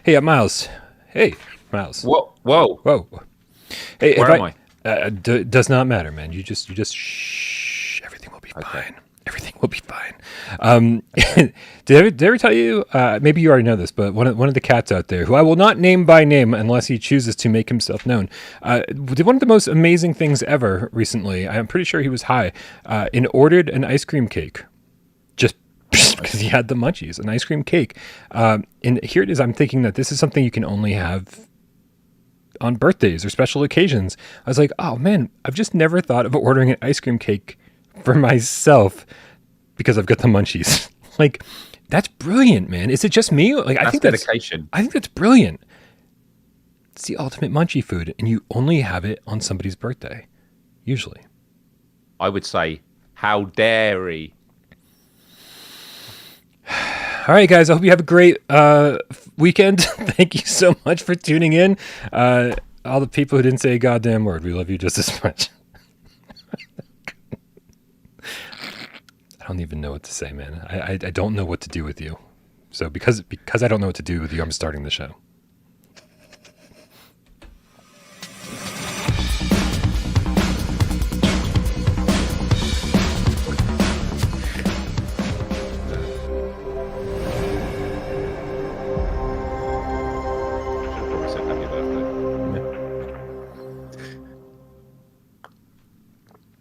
Hey, Miles. Hey, Miles. Whoa, whoa. Whoa. Hey, Where am I? Does not matter, man. You just shh. Everything will be fine. Everything will be fine. Did I ever tell you? Maybe you already know this, but one of the cats out there, who I will not name by name unless he chooses to make himself known, did one of the most amazing things ever recently. I'm pretty sure he was high, and ordered an ice cream cake, just because he had the munchies, an ice cream cake. And here it is. I'm thinking that this is something you can only have on birthdays or special occasions. I was like, oh man, I've just never thought of ordering an ice cream cake for myself because I've got the munchies. Like, that's brilliant, man. Is it just me? Like, I think dedication. I think that's brilliant. It's the ultimate munchie food, and you only have it on somebody's birthday, usually. I would say, how dare he? All right, guys. I hope you have a great weekend. Thank you so much for tuning in. All the people who didn't say a goddamn word, we love you just as much. I don't even know what to say, man. I don't know what to do with you. So because I don't know what to do with you, I'm starting the show.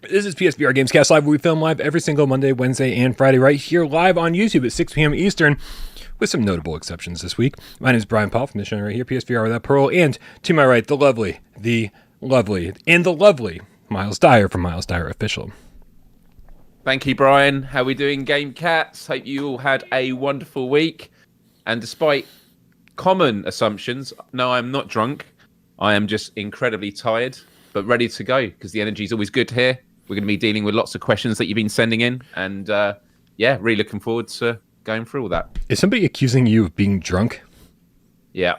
This is PSVR GamesCast Live, where we film live every single Monday, Wednesday, and Friday right here live on YouTube at 6 p.m. Eastern, with some notable exceptions this week. My name is Brian Paul from this channel right here, PSVR without Parole, and to my right, the lovely Miles Dyer from Miles Dyer Official. Thank you, Brian. How are we doing, Game Cats? Hope you all had a wonderful week. And despite common assumptions, no, I'm not drunk. I am just incredibly tired, but ready to go, because the energy is always good here. We're going to be dealing with lots of questions that you've been sending in. And yeah, really looking forward to going through all that. Is somebody accusing you of being drunk? Yeah.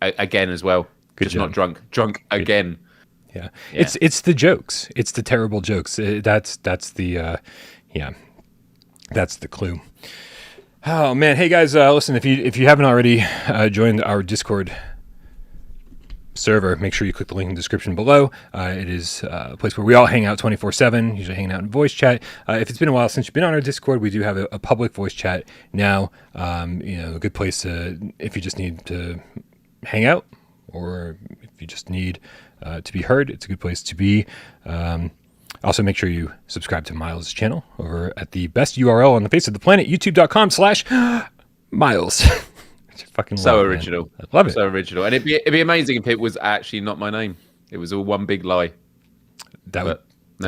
Again as well. Good just job. not drunk. Drunk again. Yeah. It's the jokes. It's the terrible jokes. That's the clue. Oh man, hey guys, listen, if you haven't already joined our Discord server, make sure you click the link in the description below. It is a place where we all hang out 24/7, usually hanging out in voice chat. If it's been a while since you've been on our Discord, we do have a public voice chat now. A good place to, if you just need to hang out, or if you just need to be heard, it's a good place to be. Also, make sure you subscribe to Miles' channel over at the best URL on the face of the planet, youtube.com/Miles. Fucking so original. Man. I love it. So original. And it'd be amazing if it was actually not my name. It was all one big lie. No, it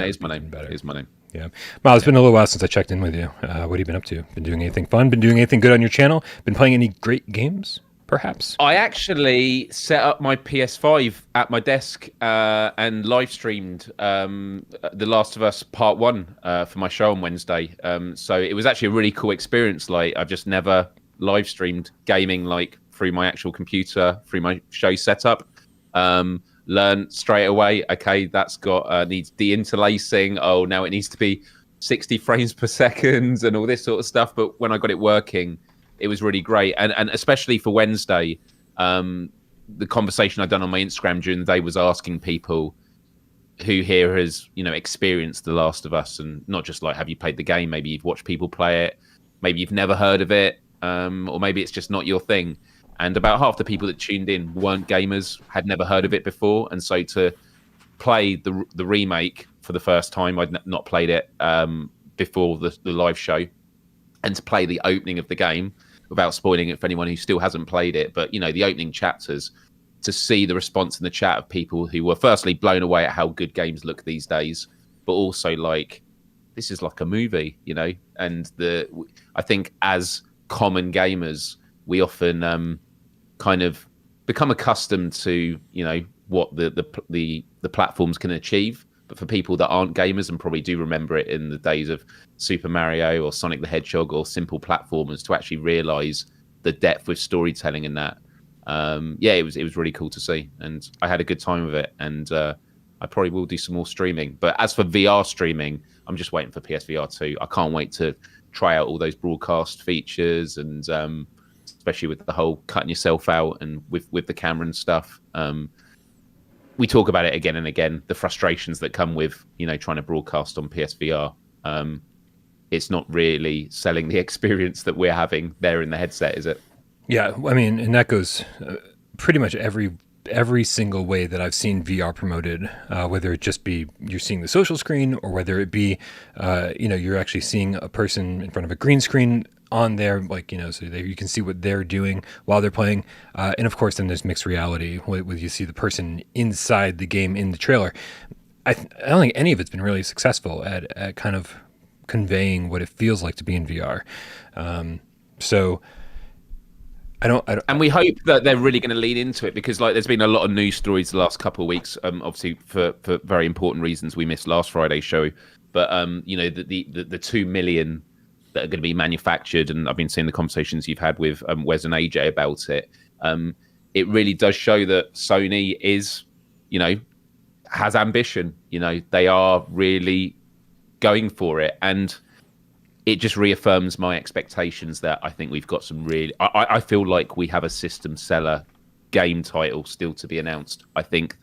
is my name. It is my name. Yeah. Miles, it's been a little while since I checked in with you. What have you been up to? Been doing anything fun? Been doing anything good on your channel? Been playing any great games, perhaps? I actually set up my PS5 at my desk and live streamed The Last of Us Part 1 for my show on Wednesday. So it was actually a really cool experience. Like, I've just never live streamed gaming like through my actual computer, through my show setup. Learned straight away, okay, that's got needs deinterlacing. Oh, now it needs to be 60 frames per second and all this sort of stuff. But when I got it working, it was really great. And especially for Wednesday, the conversation I'd done on my Instagram during the day was asking people who here has, experienced The Last of Us, and not just like, have you played the game? Maybe you've watched people play it. Maybe you've never heard of it. Or maybe it's just not your thing. And about half the people that tuned in weren't gamers, had never heard of it before. And so to play the remake for the first time, I'd not played it before the live show, and to play the opening of the game without spoiling it for anyone who still hasn't played it. But, the opening chapters, to see the response in the chat of people who were firstly blown away at how good games look these days, but also like, this is like a movie, and I think as common gamers, we often kind of become accustomed to what the platforms can achieve. But for people that aren't gamers and probably do remember it in the days of Super Mario or Sonic the Hedgehog or simple platformers, to actually realize the depth with storytelling in that, it was really cool to see, and I had a good time with it. And I probably will do some more streaming. But as for VR streaming, I'm just waiting for PSVR 2. I can't wait to try out all those broadcast features, and especially with the whole cutting yourself out and with the camera and stuff. We talk about it again and again, the frustrations that come with, trying to broadcast on PSVR. It's not really selling the experience that we're having there in the headset, is it? Yeah, I mean, and that goes pretty much every single way that I've seen VR promoted, whether it just be you're seeing the social screen or whether it be, you're actually seeing a person in front of a green screen on there, so you can see what they're doing while they're playing. And of course, then there's mixed reality where you see the person inside the game in the trailer. I don't think any of it's been really successful at kind of conveying what it feels like to be in VR. So I don't. And we hope that they're really going to lean into it, because there's been a lot of news stories the last couple of weeks. Obviously for very important reasons, we missed last Friday's show. But the 2 million that are going to be manufactured, and I've been seeing the conversations you've had with Wes and AJ about it. It really does show that Sony is, has ambition. They are really going for it, and it just reaffirms my expectations that I think we've got some really. I feel like we have a system seller game title still to be announced. I think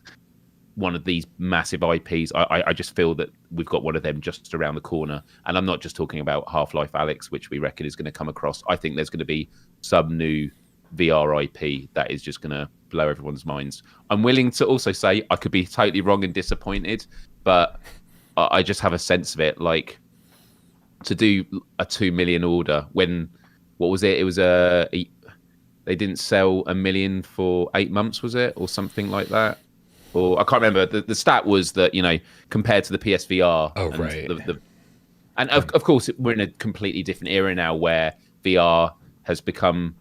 one of these massive IPs. I just feel that we've got one of them just around the corner, and I'm not just talking about Half-Life Alyx, which we reckon is going to come across. I think there's going to be some new VR IP that is just going to blow everyone's minds. I'm willing to also say I could be totally wrong and disappointed, but I just have a sense of it. Like, to do a 2 million order when, what was it? It was they didn't sell 1 million for 8 months, was it, or something like that? Or I can't remember. The stat was that, compared to the PSVR. Oh, right. And of course, we're in a completely different era now where VR has become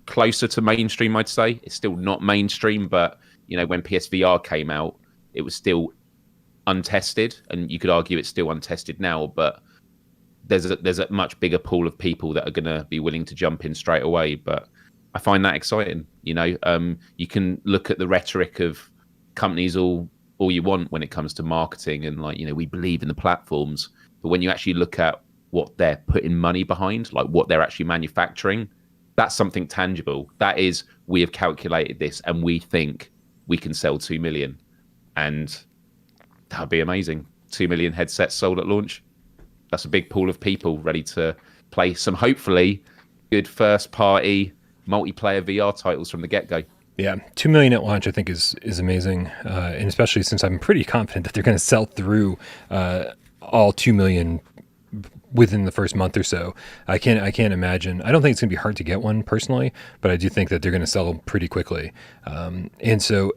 closer to mainstream, I'd say. It's still not mainstream, but, when PSVR came out, it was still untested. And you could argue it's still untested now, but there's a much bigger pool of people that are going to be willing to jump in straight away. But I find that exciting. You can look at the rhetoric of companies all you want when it comes to marketing and we believe in the platforms, but when you actually look at what they're putting money behind, like what they're actually manufacturing, that's something tangible. That is, we have calculated this and we think we can sell 2 million, and that'd be amazing. 2 million headsets sold at launch. That's a big pool of people ready to play some hopefully good first party multiplayer VR titles from the get-go. Yeah, 2 million at launch I think is amazing, and especially since I'm pretty confident that they're going to sell through all 2 million within the first month or so. I can't imagine. I don't think it's going to be hard to get one personally, but I do think that they're going to sell pretty quickly. And so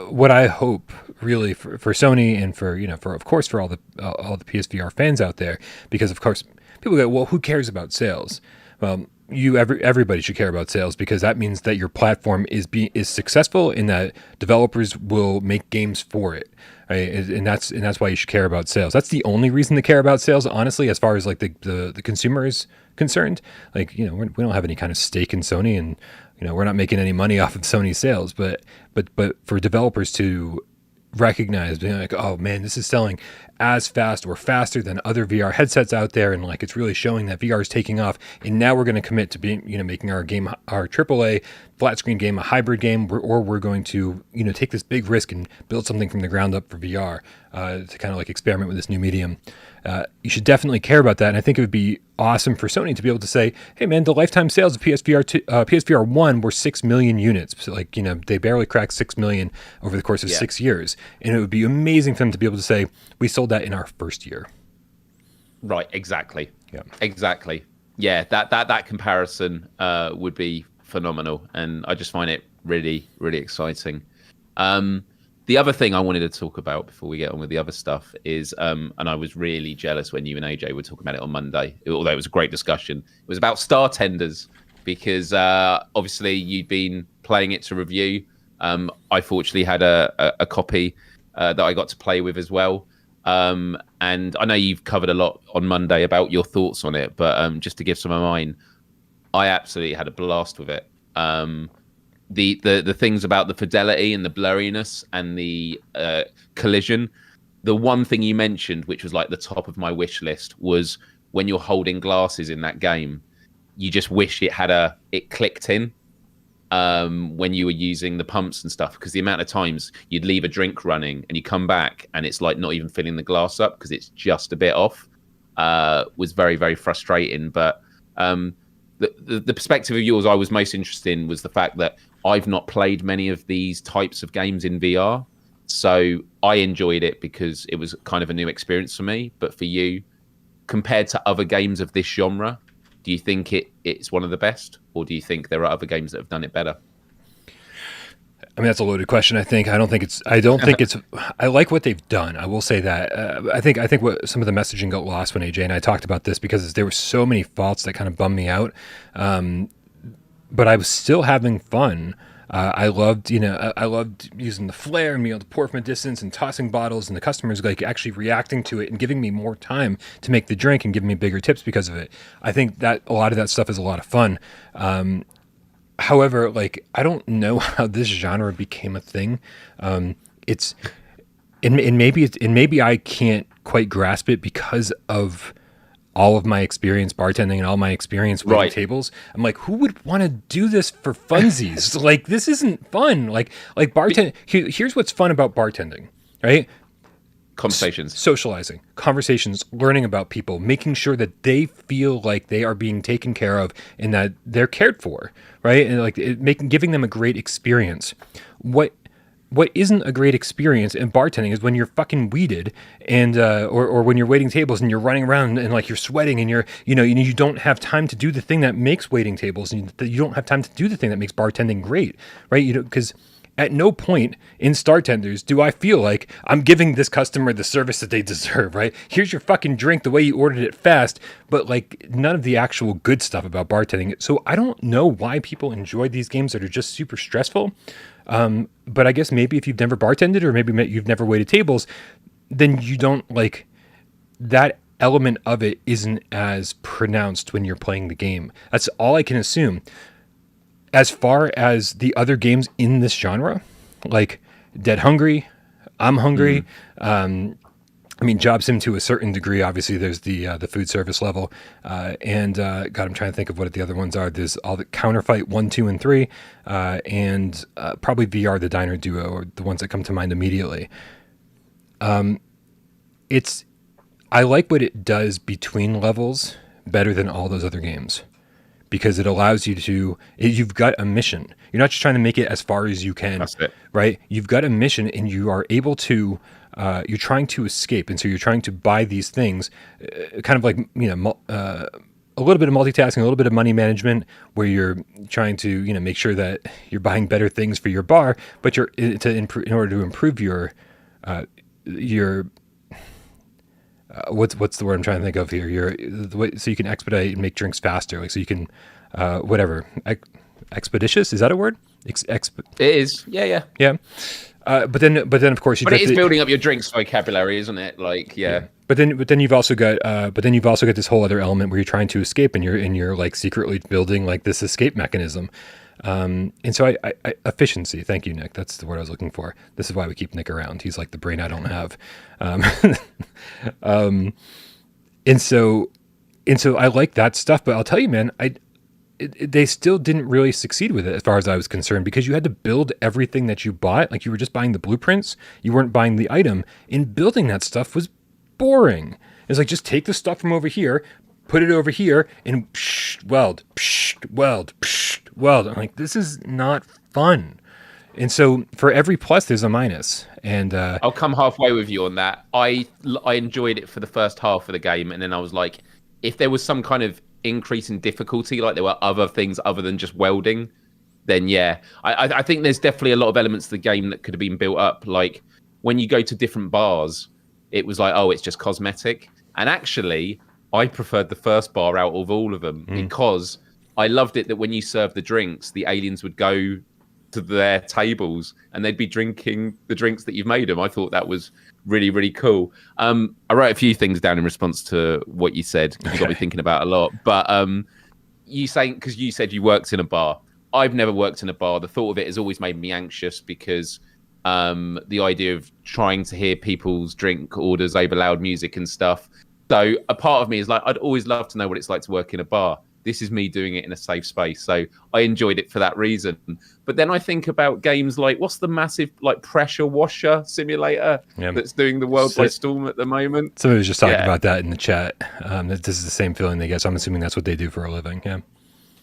what I hope really for Sony and for of course for all the PSVR fans out there, because of course people go, well, who cares about sales? Well, everybody should care about sales, because that means that your platform is successful and that developers will make games for it, right? And that's why you should care about sales. That's the only reason to care about sales, honestly, as far as the consumer is concerned. We don't have any kind of stake in Sony, and we're not making any money off of Sony's sales, but for developers to recognize, being like, oh man, this is selling as fast or faster than other VR headsets out there, and it's really showing that VR is taking off, and now we're going to commit to being making our game, our AAA flat screen game, a hybrid game, or we're going to take this big risk and build something from the ground up for VR to kind of experiment with this new medium. You should definitely care about that, and I think it would be awesome for Sony to be able to say, hey man, the lifetime sales of PSVR 1 were 6 million units. So they barely cracked 6 million over the course of 6 years, and it would be amazing for them to be able to say, we sold that in our first year. Right, exactly. Yeah, exactly. Yeah, that comparison would be phenomenal, and I just find it really, really exciting. The other thing I wanted to talk about before we get on with the other stuff is, and I was really jealous when you and AJ were talking about it on Monday, although it was a great discussion. It was about Startenders, because obviously you'd been playing it to review. I fortunately had a copy that I got to play with as well. And I know you've covered a lot on Monday about your thoughts on it, but just to give some of mine, I absolutely had a blast with it. The things about the fidelity and the blurriness and the collision. The one thing you mentioned, which was the top of my wish list, was when you're holding glasses in that game, you just wish it clicked in. when you were using the pumps and stuff, because the amount of times you'd leave a drink running and you come back and it's like not even filling the glass up because it's just a bit off, was very, very frustrating. But the perspective of yours I was most interested in was the fact that I've not played many of these types of games in VR. So I enjoyed it because it was kind of a new experience for me. But for you, compared to other games of this genre, do you think it's one of the best, or do you think there are other games that have done it better? I mean, that's a loaded question. I don't think it's. I like what they've done. I will say that. I think what some of the messaging got lost when AJ and I talked about this, because there were so many faults that kind of bummed me out. But I was still having fun. I loved using the flare and being able to pour from a distance and tossing bottles, and the customers like actually reacting to it and giving me more time to make the drink and giving me bigger tips because of it. I think that a lot of that stuff is a lot of fun. However, like, I don't know how this genre became a thing. It's and maybe I can't quite grasp it because of all of my experience bartending and all my experience waiting tables. I'm like, who would want to do this for funsies? Like, this isn't fun. Like bartending. Here's what's fun about bartending, right? Conversations, socializing, conversations, learning about people, making sure that they feel like they are being taken care of and that they're cared for, right? And like giving them a great experience. What isn't a great experience in bartending is when you're fucking weeded and or when you're waiting tables and you're running around and like you're sweating and you don't have time to do the thing that makes waiting tables, and you don't have time to do the thing that makes bartending great, right? Because at no point in Startenders do I feel like I'm giving this customer the service that they deserve, right? Here's your fucking drink the way you ordered it fast, but like none of the actual good stuff about bartending. So I don't know why people enjoy these games that are just super stressful. But I guess maybe if you've never bartended or maybe you've never waited tables, then you don't like that element of it isn't as pronounced when you're playing the game. That's all I can assume. As far as the other games in this genre, like Dead Hungry, I'm Hungry. I mean, Job Sim to a certain degree. Obviously, there's the food service level, and God, I'm trying to think of what the other ones are. There's all the Counterfight 1, 2, and 3, and probably VR the Diner Duo are the ones that come to mind immediately. I like what it does between levels better than all those other games, because it allows you to, you've got a mission. You're not just trying to make it as far as you can, That's it. Right? You've got a mission and you are able to, you're trying to escape. And so you're trying to buy these things, kind of like, a little bit of multitasking, a little bit of money management, where you're trying to, make sure that you're buying better things for your bar, but in order to improve your what's the word I'm trying to think of here? So you can expedite and make drinks faster. Like, so you can, expeditious. Is that a word? It is. Yeah. But then of course, it is building up your drinks vocabulary, isn't it? Like, yeah. But then you've also got this whole other element where you're trying to escape and you're like secretly building like this escape mechanism. And so I efficiency. Thank you, Nick. That's the word I was looking for. This is why we keep Nick around. He's like the brain I don't have. And so I like that stuff, but I'll tell you, man, they still didn't really succeed with it as far as I was concerned, because you had to build everything that you bought. Like, you were just buying the blueprints. You weren't buying the item, and building that stuff was boring. It's like, just take the stuff from over here, put it over here, and weld. I'm like, this is not fun. And so for every plus, there's a minus. And I'll come halfway with you on that. I enjoyed it for the first half of the game, and then I was like, if there was some kind of increase in difficulty, like there were other things other than just welding, then yeah. I think there's definitely a lot of elements of the game that could have been built up. Like, when you go to different bars, it was like, oh, it's just cosmetic. And actually, I preferred the first bar out of all of them, because I loved it that when you served the drinks, the aliens would go to their tables and they'd be drinking the drinks that you've made them. I thought that was really, really cool. I wrote a few things down in response to what you said. You got me thinking about a lot. But because you said you worked in a bar. I've never worked in a bar. The thought of it has always made me anxious, because the idea of trying to hear people's drink orders over loud music and stuff. So a part of me is like, I'd always love to know what it's like to work in a bar. this is me doing it in a safe space. So I enjoyed it for that reason. But then I think about games like, what's the massive like pressure washer simulator that's doing the world by storm at the moment? Somebody was just talking about that in the chat. This is the same feeling they get. So I'm assuming that's what they do for a living. Yeah.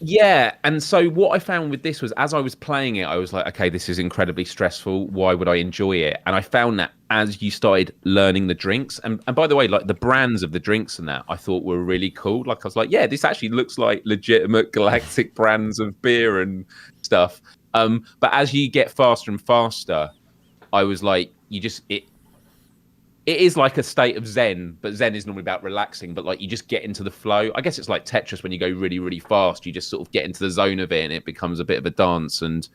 Yeah, and so what I found with this was, as I was playing it, I was like, okay, this is incredibly stressful. Why would I enjoy it? And I found that as you started learning the drinks, and by the way, like the brands of the drinks and that, I thought were really cool. Like I was like, yeah, this actually looks like legitimate galactic brands of beer and stuff. But as you get faster and faster, I was like, it is like a state of Zen, but Zen is normally about relaxing, but like you just get into the flow. I guess it's like Tetris when you go really, really fast, you just sort of get into the zone of it and it becomes a bit of a dance. And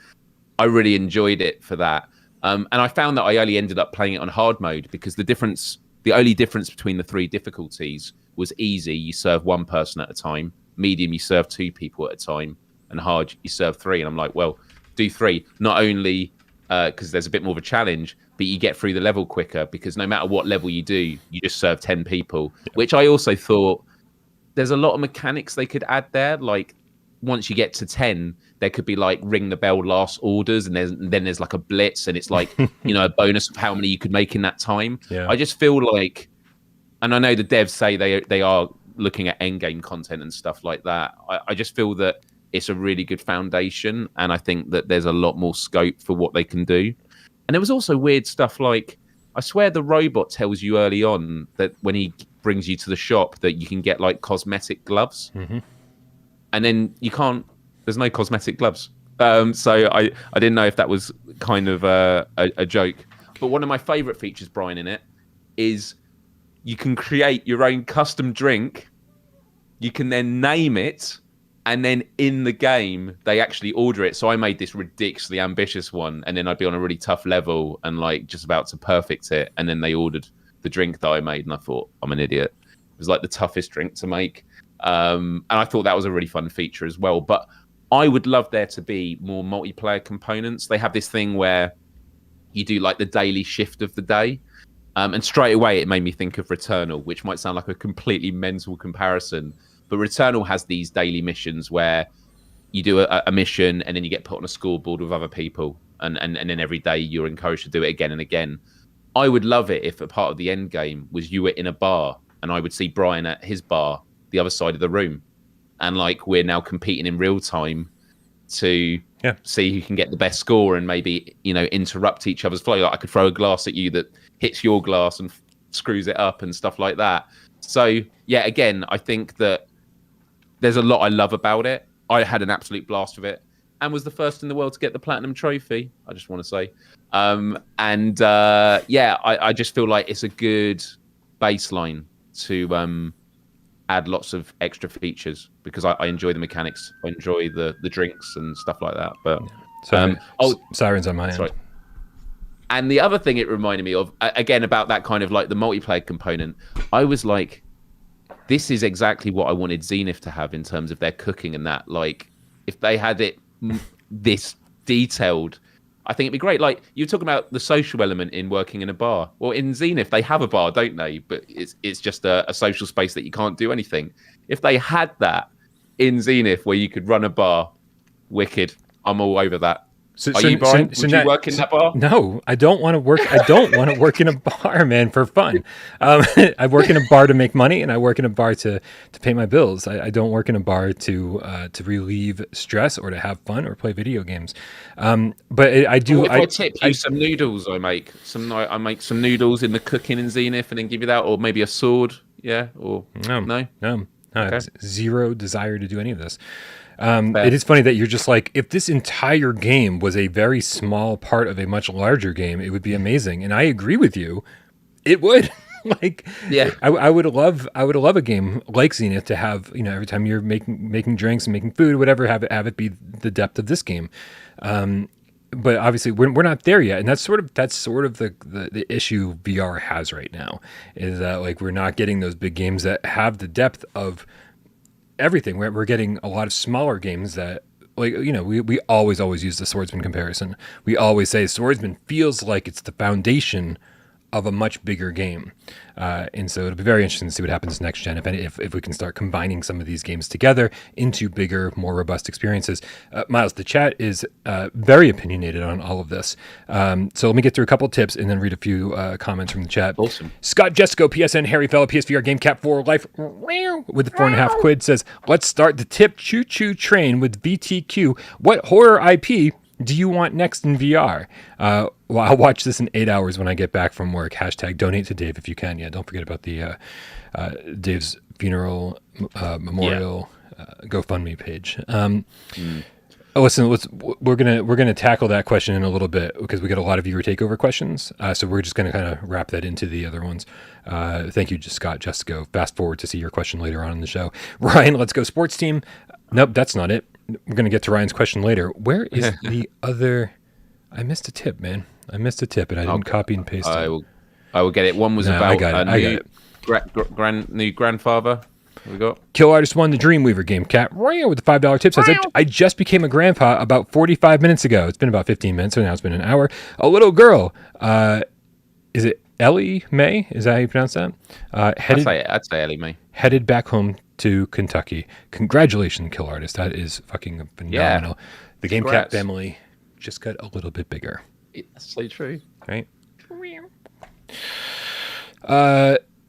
I really enjoyed it for that. And I found that I only ended up playing it on hard mode because the only difference between the 3 difficulties was easy, you serve 1 person at a time, medium, you serve 2 people at a time, and hard, you serve 3. And I'm like, well, do 3, not only because there's a bit more of a challenge, but you get through the level quicker because no matter what level you do, you just serve 10 people, which I also thought there's a lot of mechanics they could add there. Like once you get to 10, there could be like ring the bell last orders, and then there's like a blitz, and it's like, you know, a bonus of how many you could make in that time. Yeah. I just feel like, and I know the devs say they are looking at end game content and stuff like that. I just feel that it's a really good foundation, and I think that there's a lot more scope for what they can do. And there was also weird stuff like, I swear the robot tells you early on that when he brings you to the shop that you can get like cosmetic gloves. Mm-hmm. And then you can't, there's no cosmetic gloves. So I didn't know if that was kind of a joke. But one of my favorite features, Brian, in it is you can create your own custom drink. You can then name it. And then in the game, they actually order it. So I made this ridiculously ambitious one. And then I'd be on a really tough level and like just about to perfect it. And then they ordered the drink that I made. And I thought, I'm an idiot. It was like the toughest drink to make. And I thought that was a really fun feature as well. But I would love there to be more multiplayer components. They have this thing where you do like the daily shift of the day. And straight away, it made me think of Returnal, which might sound like a completely mental comparison. But Returnal has these daily missions where you do a mission and then you get put on a scoreboard with other people. And then every day you're encouraged to do it again and again. I would love it if a part of the end game was you were in a bar and I would see Brian at his bar, the other side of the room. And like we're now competing in real time to see who can get the best score and maybe, you know, interrupt each other's flow. Like I could throw a glass at you that hits your glass and screws it up and stuff like that. So, yeah, again, I think that there's a lot I love about it. I had an absolute blast with it and was the first in the world to get the Platinum Trophy, I just want to say. I just feel like it's a good baseline to add lots of extra features because I enjoy the mechanics. I enjoy the drinks and stuff like that. But Sirens on my end. And the other thing it reminded me of, again, about that kind of like the multiplayer component, I was like, this is exactly what I wanted Zenith to have in terms of their cooking and that. Like, if they had it this detailed, I think it'd be great. Like, you were talking about the social element in working in a bar. Well, in Zenith, they have a bar, don't they? But it's just a social space that you can't do anything. If they had that in Zenith where you could run a bar, wicked. I'm all over that. Are you, Brian? Would you work in that bar? No, I don't want to work. I don't want to work in a bar, man, for fun. I work in a bar to make money, and I work in a bar to pay my bills. I don't work in a bar to relieve stress or to have fun or play video games. But I do. If I tip you some noodles, I make some noodles in the cooking in Zenith, and then give you that, or maybe a sword. Yeah, or no. Okay. I have zero desire to do any of this. It is funny that you're just like, if this entire game was a very small part of a much larger game, it would be amazing. And I agree with you. It would. Like, yeah, I would love a game like Zenith to have, you know, every time you're making drinks and making food, whatever, have it be the depth of this game. But obviously we're not there yet, and that's sort of the issue VR has right now, is that like we're not getting those big games that have the depth of everything. We're getting a lot of smaller games that, like, you know, we always use the Swordsman comparison. We always say Swordsman feels like it's the foundation of a much bigger game. And so it'll be very interesting to see what happens next gen, if we can start combining some of these games together into bigger, more robust experiences. Miles, the chat is very opinionated on all of this. So let me get through a couple tips and then read a few comments from the chat. Awesome. Scott Jesco, PSN, Harry Fellow, PSVR, GameCap for Life, with the 4.5 quid says, let's start the tip choo-choo train with VTQ. What horror IP do you want next in VR? Well, I'll watch this in 8 hours when I get back from work. Hashtag donate to Dave if you can. Yeah, don't forget about the Dave's funeral memorial GoFundMe page. Listen, we're gonna tackle that question in a little bit because we got a lot of viewer takeover questions. So we're just gonna kind of wrap that into the other ones. Thank you, Scott. Just go fast forward to see your question later on in the show. Ryan, let's go sports team. Nope, that's not it. We're gonna get to Ryan's question later. Where is the other? I missed a tip, man. I missed a tip, and I didn't copy and paste it. I will get it. One was about I got it. New grandfather. What we got? Kill Artist 1, the Dreamweaver game. Cat Ryan with the $5 tip says, I just became a grandpa about 45 minutes ago. It's been about 15 minutes, so now it's been an hour. A little girl. Is it Ellie Mae? Is that how you pronounce that? I'd say Ellie Mae. Headed back home to Kentucky. Congratulations, Kill Artist. That is fucking phenomenal. Yeah. The Game Cat family just got a little bit bigger. That's so true. Right?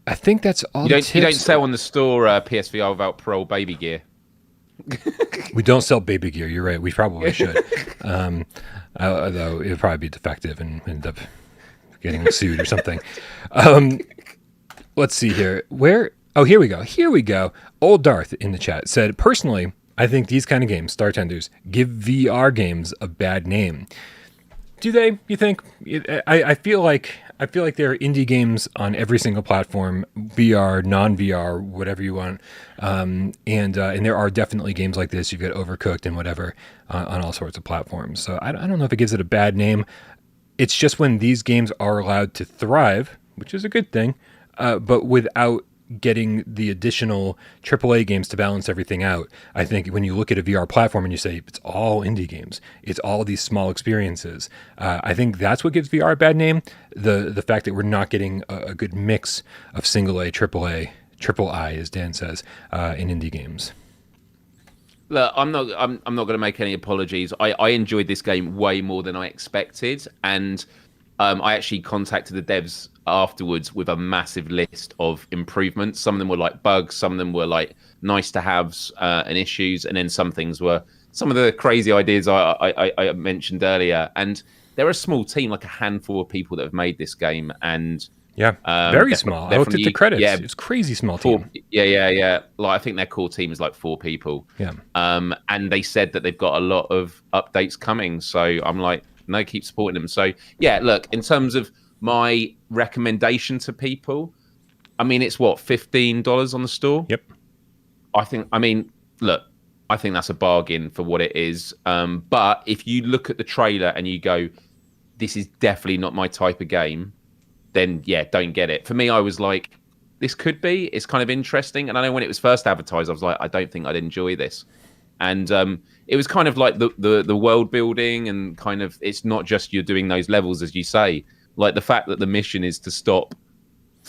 I think that's all. You don't sell on the store PSVR without Parole baby gear. We don't sell baby gear. You're right. We probably should. Although it would probably be defective and end up getting sued or something. Let's see here. Where? Oh, here we go. Here we go. Old Darth in the chat said, personally, I think these kind of games, Startenders, give VR games a bad name. Do they? You think? I feel like there are indie games on every single platform, VR, non-VR, whatever you want, and there are definitely games like this. You've got Overcooked and whatever on all sorts of platforms. So I don't know if it gives it a bad name. It's just when these games are allowed to thrive, which is a good thing, but without getting the additional AAA games to balance everything out. I think when you look at a VR platform and you say it's all indie games, it's all these small experiences, I think that's what gives VR a bad name. The fact that we're not getting a good mix of single A, AAA, triple I, as Dan says, in indie games. Look, I'm not going to make any apologies. I enjoyed this game way more than I expected, and I actually contacted the devs afterwards with a massive list of improvements. Some of them were like bugs, some of them were like nice to haves and issues, and then some things were some of the crazy ideas I mentioned earlier. And they're a small team, like a handful of people that have made this game, and very small. I looked at the credits. Yeah, it's crazy small team. Yeah. Like I think their core team is like 4 people. Yeah. And they said that they've got a lot of updates coming. So I'm like, no, keep supporting them. So yeah, look, in terms of my recommendation to people, I mean, it's what, $15 on the store? Yep. I think that's a bargain for what it is. But if you look at the trailer and you go, this is definitely not my type of game, then yeah, don't get it. For me, I was like, this could be. It's kind of interesting. And I know when it was first advertised, I was like, I don't think I'd enjoy this. And it was kind of like the world building, and kind of, it's not just you're doing those levels, as you say. Like the fact that the mission is to stop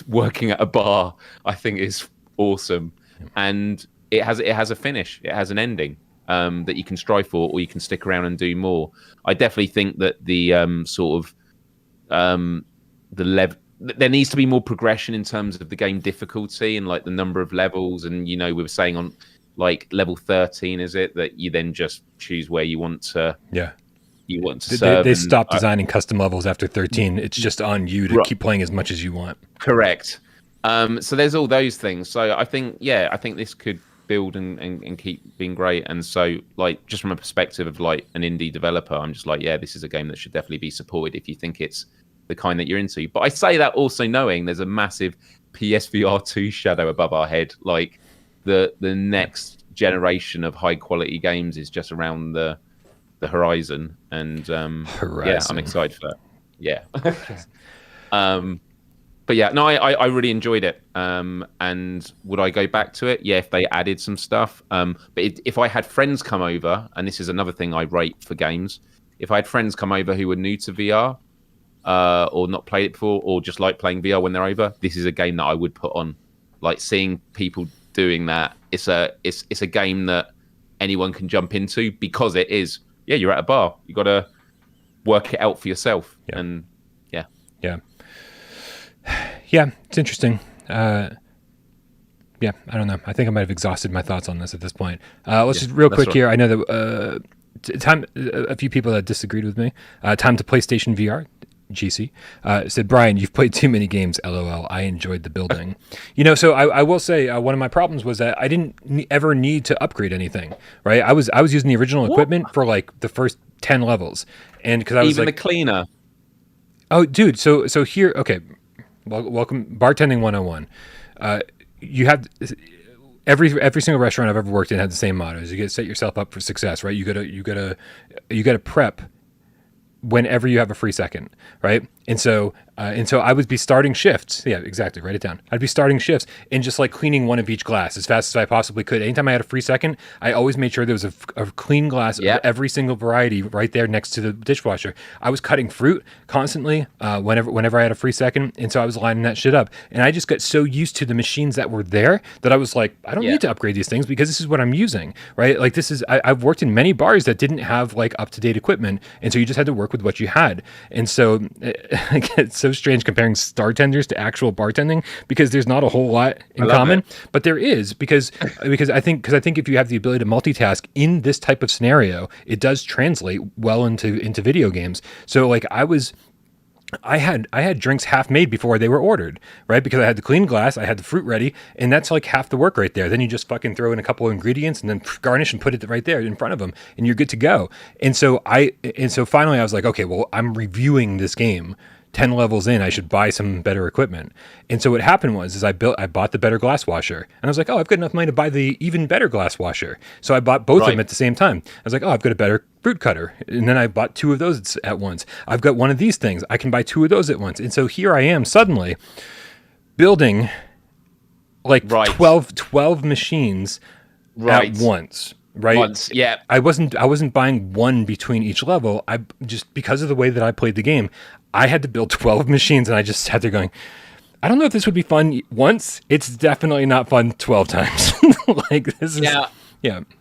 working at a bar, I think is awesome. And it has a finish. It has an ending that you can strive for, or you can stick around and do more. I definitely think that the there needs to be more progression in terms of the game difficulty and like the number of levels. And, you know, we were saying on like level 13, is it, that you then just choose where you want to. Yeah. You want to serve. They stopped designing custom levels after 13. It's just on you to keep playing as much as you want. Correct. So there's all those things. So I think this could build and keep being great. And so, like, just from a perspective of like an indie developer, I'm just like, yeah, this is a game that should definitely be supported if you think it's the kind that you're into. But I say that also knowing there's a massive PSVR 2 shadow above our head. Like the next generation of high quality games is just around the horizon, and yeah, I'm excited for that. Yeah. But yeah, no, I really enjoyed it. And would I go back to it? Yeah, if they added some stuff. But if I had friends come over, and this is another thing I rate for games, if I had friends come over who were new to VR, or not played it before, or just like playing VR when they're over, this is a game that I would put on. Like seeing people doing that, it's a game that anyone can jump into because it is. Yeah, you're at a bar. You got to work it out for yourself, and yeah, it's interesting. Yeah, I don't know. I think I might have exhausted my thoughts on this at this point. Let's just real quick here. I know that a few people that disagreed with me. Time to PlayStation VR. GC said, Brian, you've played too many games. LOL. I enjoyed the building. So I will say one of my problems was that I didn't ever need to upgrade anything. Right? I was using the original equipment for like the first 10 levels, and because I was even like, the cleaner. Oh, dude. So here. Okay. Welcome, bartending 101. You have every single restaurant I've ever worked in had the same motto: is you got to set yourself up for success, right? You gotta prep whenever you have a free second, right? And so I would be starting shifts. Yeah, exactly. Write it down. I'd be starting shifts and just like cleaning one of each glass as fast as I possibly could. Anytime I had a free second, I always made sure there was a clean glass of every single variety right there next to the dishwasher. I was cutting fruit constantly whenever I had a free second, and so I was lining that shit up. And I just got so used to the machines that were there that I was like, I don't need to upgrade these things because this is what I'm using, right? Like this is I've worked in many bars that didn't have like up-to-date equipment, and so you just had to work with what you had. And so it's so strange comparing Startenders to actual bartending because there's not a whole lot in common, but there is because I think if you have the ability to multitask in this type of scenario, it does translate well into video games. So like I had drinks half made before they were ordered, right? Because I had the clean glass, I had the fruit ready, and that's like half the work right there. Then you just fucking throw in a couple of ingredients and then garnish and put it right there in front of them, and you're good to go. And so finally I was like, okay, well, I'm reviewing this game. 10 levels in, I should buy some better equipment. And so what happened was I bought the better glass washer, and I was like, oh, I've got enough money to buy the even better glass washer. So I bought both of them at the same time. I was like, oh, I've got a better fruit cutter. And then I bought two of those at once. I've got one of these things. I can buy two of those at once. And so here I am suddenly building like 12 machines at once. Right. Once, yeah. I wasn't buying one between each level. I just, because of the way that I played the game, I had to build 12 machines, and I just sat there going, I don't know if this would be fun once. It's definitely not fun 12 times. Like this is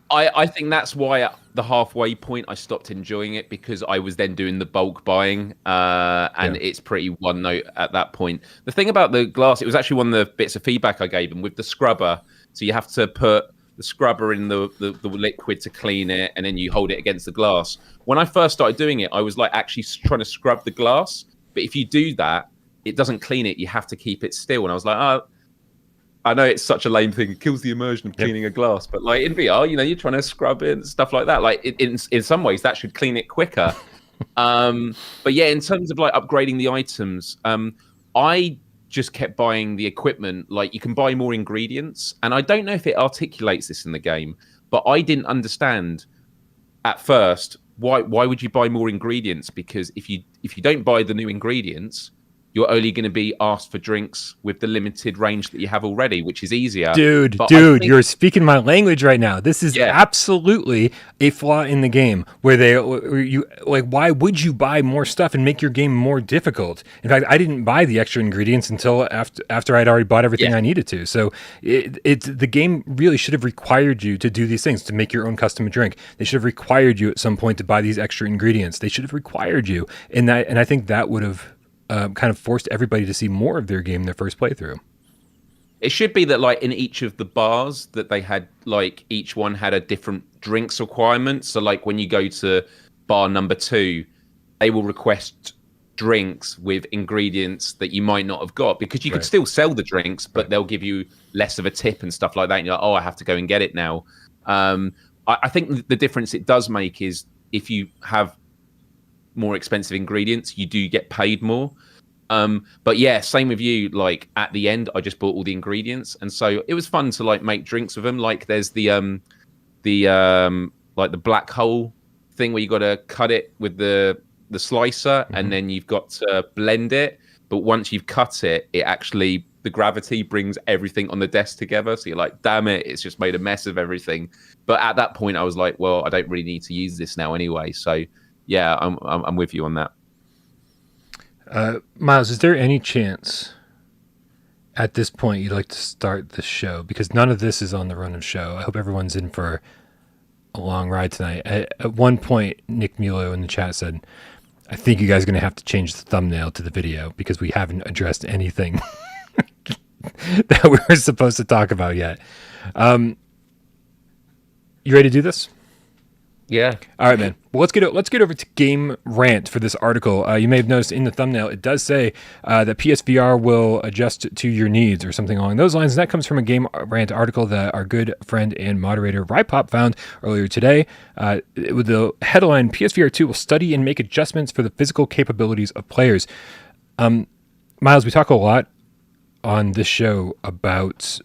I think that's why at the halfway point I stopped enjoying it, because I was then doing the bulk buying, and it's pretty one note at that point. The thing about the glass, it was actually one of the bits of feedback I gave him with the scrubber. So you have to put the scrubber in the liquid to clean it, and then you hold it against the glass. When I first started doing it, I was like actually trying to scrub the glass, but if you do that, it doesn't clean it. You have to keep it still. And I was like, oh, I know it's such a lame thing. It kills the immersion of cleaning a glass, but like in VR, you're trying to scrub it and stuff like that. Like in some ways, that should clean it quicker. But yeah, in terms of like upgrading the items, I just kept buying the equipment. Like you can buy more ingredients, and I don't know if it articulates this in the game, but I didn't understand at first why would you buy more ingredients? Because if you don't buy the new ingredients, you're only going to be asked for drinks with the limited range that you have already, which is easier. Dude, you're speaking my language right now. This is absolutely a flaw in the game where you like, why would you buy more stuff and make your game more difficult? In fact, I didn't buy the extra ingredients until after I'd already bought everything I needed to. So the game really should have required you to do these things, to make your own custom drink. They should have required you at some point to buy these extra ingredients. They should have required you. And I think that would have kind of forced everybody to see more of their game in their first playthrough. It should be that like in each of the bars that they had, like each one had a different drinks requirement. So like when you go to bar number 2, they will request drinks with ingredients that you might not have got, because you could still sell the drinks, but they'll give you less of a tip and stuff like that. And you're like, oh, I have to go and get it now. I think the difference it does make is if you have more expensive ingredients, you do get paid more. But yeah, same with you. Like at the end, I just bought all the ingredients, and so it was fun to like make drinks with them. Like there's the like the black hole thing where you got to cut it with the slicer, and then you've got to blend it. But once you've cut it, the gravity brings everything on the desk together. So you're like, damn it, it's just made a mess of everything. But at that point, I was like, well, I don't really need to use this now anyway. So yeah, I'm with you on that. Miles, is there any chance at this point you'd like to start the show? Because none of this is on the run of show. I hope everyone's in for a long ride tonight. At one point, Nick Mulo in the chat said, I think you guys are going to have to change the thumbnail to the video because we haven't addressed anything that we were supposed to talk about yet. You ready to do this? Yeah. All right, man. Well, let's get over to Game Rant for this article. You may have noticed in the thumbnail it does say that PSVR will adjust to your needs or something along those lines. And that comes from a Game Rant article that our good friend and moderator Rypop found earlier today. With the headline, PSVR 2 will study and make adjustments for the physical capabilities of players. Miles, we talk a lot on this show about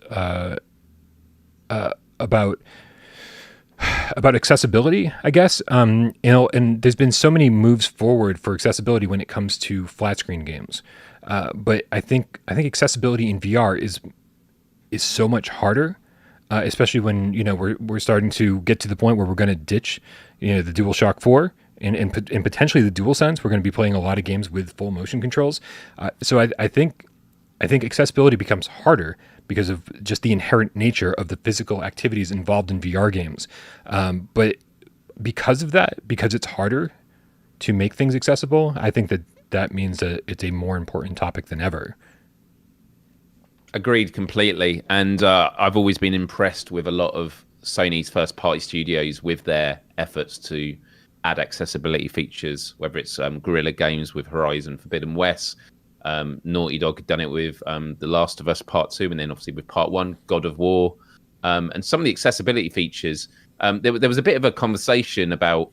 accessibility, I guess. And there's been so many moves forward for accessibility when it comes to flat screen games. But I think accessibility in VR is so much harder, especially when we're starting to get to the point where we're going to ditch the DualShock 4 and potentially the DualSense. We're going to be playing a lot of games with full motion controls. So I think accessibility becomes harder because of just the inherent nature of the physical activities involved in VR games. But because of that, because it's harder to make things accessible, I think that means that it's a more important topic than ever. Agreed completely. And I've always been impressed with a lot of Sony's first-party studios with their efforts to add accessibility features, whether it's Guerrilla Games with Horizon Forbidden West, Naughty Dog had done it with The Last of Us Part 2, and then obviously with Part 1, God of War. And some of the accessibility features, there was a bit of a conversation about,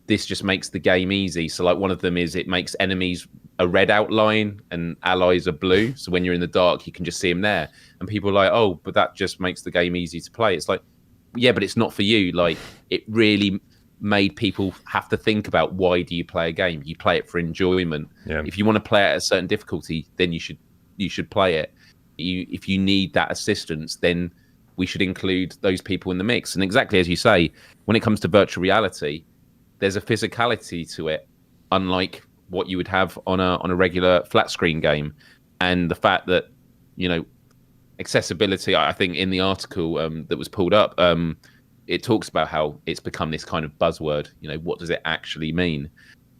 this just makes the game easy. So like one of them is it makes enemies a red outline and allies are blue. So when you're in the dark, you can just see them there. And people are like, oh, but that just makes the game easy to play. It's like, yeah, but it's not for you. Like it really made people have to think about, why do you play a game? You play it for enjoyment. Yeah. If you want to play it at a certain difficulty, then you should play it. If you need that assistance, then we should include those people in the mix. And exactly as you say, when it comes to virtual reality, there's a physicality to it, unlike what you would have on a regular flat screen game. And the fact that accessibility, I think in the article that was pulled up, it talks about how it's become this kind of buzzword. What does it actually mean?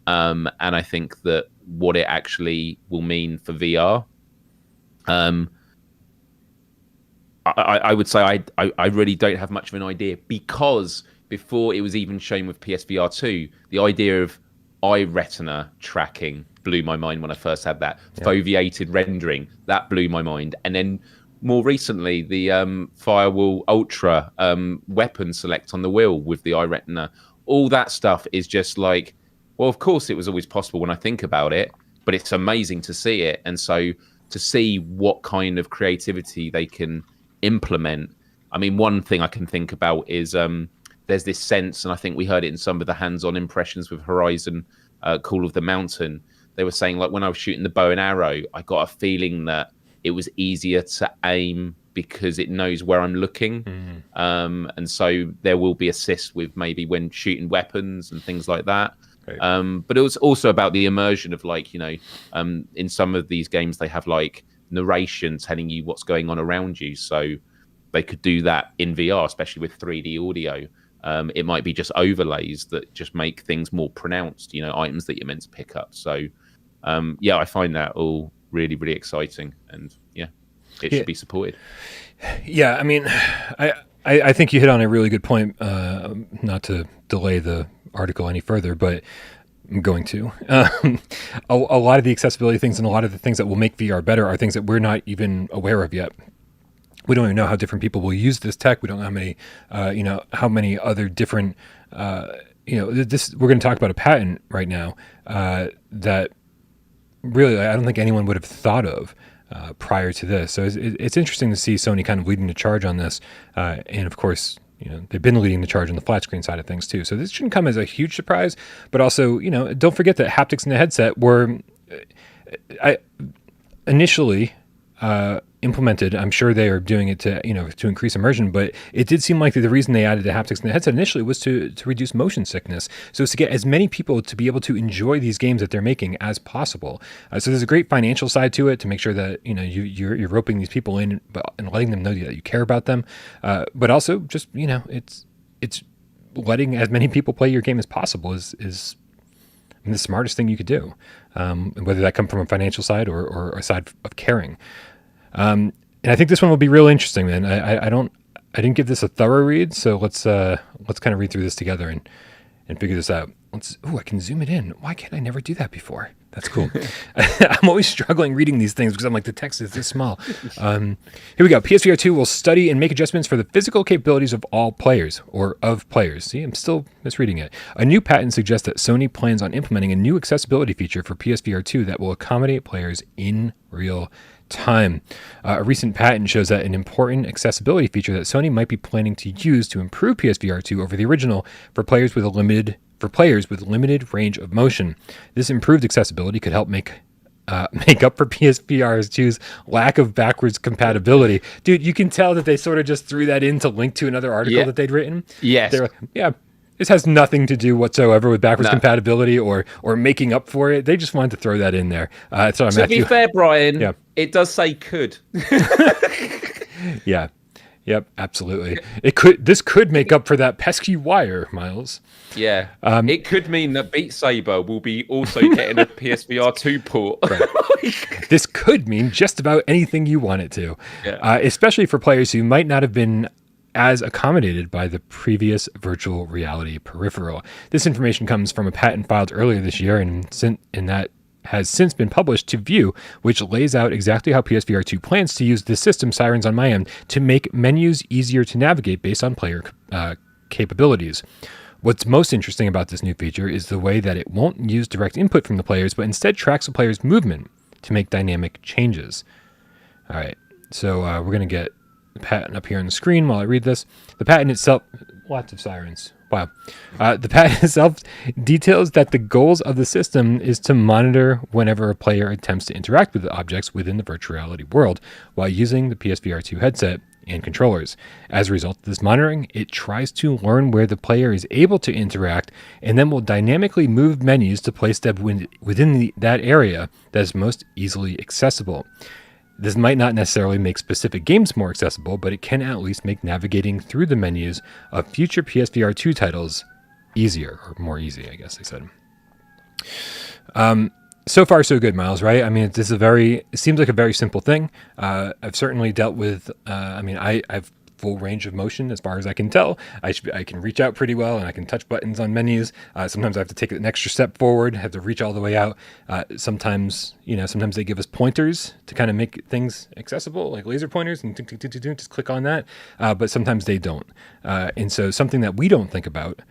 And I think that what it actually will mean for VR, I would say I really don't have much of an idea, because before it was even shown with PSVR 2, the idea of eye retina tracking blew my mind when I first had that. Yeah. Foveated rendering, that blew my mind. And then more recently, the Firewall Ultra weapon select on the wheel with the eye retina, all that stuff is just like, well, of course it was always possible when I think about it, but it's amazing to see it. And so to see what kind of creativity they can implement. I mean, one thing I can think about is there's this sense, and I think we heard it in some of the hands-on impressions with Horizon Call of the Mountain. They were saying, like, when I was shooting the bow and arrow, I got a feeling that it was easier to aim because it knows where I'm looking. Mm-hmm. And so there will be assist with maybe when shooting weapons and things like that. Right. But it was also about the immersion of, like, in some of these games, they have like narration telling you what's going on around you. So they could do that in VR, especially with 3D audio. It might be just overlays that just make things more pronounced, items that you're meant to pick up. So, I find that all really, really exciting, and it should be supported. Yeah, I mean, I think you hit on a really good point. Not to delay the article any further, but I'm going to. A lot of the accessibility things and a lot of the things that will make VR better are things that we're not even aware of yet. We don't even know how different people will use this tech. We don't know how many other different, this. We're going to talk about a patent right now that really I don't think anyone would have thought of prior to this. So it's interesting to see Sony kind of leading the charge on this, and of course, they've been leading the charge on the flat screen side of things too. So this shouldn't come as a huge surprise. But also, don't forget that haptics in the headset were initially. implemented. I'm sure they are doing it to increase immersion, but it did seem like the reason they added the haptics in the headset initially was to reduce motion sickness. So it's to get as many people to be able to enjoy these games that they're making as possible. So there's a great financial side to it to make sure that you're roping these people in, and letting them know that you care about them, but also just it's letting as many people play your game as possible is the smartest thing you could do, whether that come from a financial side or a side of caring. And I think this one will be real interesting, man. I didn't give this a thorough read, so let's kind of read through this together and figure this out. I can zoom it in. Why can't I never do that before? That's cool. I'm always struggling reading these things because I'm like, the text is this small. Here we go. PSVR 2 will study and make adjustments for the physical capabilities of all players, or of players. See, I'm still misreading it. A new patent suggests that Sony plans on implementing a new accessibility feature for PSVR 2 that will accommodate players in real time. A recent patent shows that an important accessibility feature that Sony might be planning to use to improve PSVR 2 over the original for players with limited range of motion. This improved accessibility could help make up for PSVR 2's lack of backwards compatibility. Dude, you can tell that they sort of just threw that in to link to another article that they'd written. Yes. They're like, this has nothing to do whatsoever with backwards compatibility or making up for it. They just wanted to throw that in there. To be fair, Brian, it does say could. Yeah. Yep, absolutely. This could make up for that pesky wire, Miles. Yeah. It could mean that Beat Saber will be also getting a PSVR 2 port. Right. This could mean just about anything you want it to, especially for players who might not have been as accommodated by the previous virtual reality peripheral. This information comes from a patent filed earlier this year, and that has since been published to view, which lays out exactly how PSVR 2 plans to use the system, Sirens on my end, to make menus easier to navigate based on player capabilities. What's most interesting about this new feature is the way that it won't use direct input from the players, but instead tracks the player's movement to make dynamic changes. All right, so we're going to get the patent up here on the screen while I read this. The patent itself, lots of sirens. Wow. The patent itself details that the goals of the system is to monitor whenever a player attempts to interact with the objects within the virtual reality world while using the PSVR 2 headset and controllers. As a result of this monitoring, it tries to learn where the player is able to interact and then will dynamically move menus to place them within that area that is most easily accessible. This might not necessarily make specific games more accessible, but it can at least make navigating through the menus of future PSVR 2 titles easier, or more easy, I guess they said. So far, so good, Miles, right? I mean, it seems like a very simple thing. I've certainly dealt with, I've full range of motion as far as I can tell. I can reach out pretty well, and I can touch buttons on menus. Sometimes I have to take an extra step forward, have to reach all the way out. Sometimes they give us pointers to kind of make things accessible, like laser pointers, and just click on that. But sometimes they don't. And so something that we don't think about,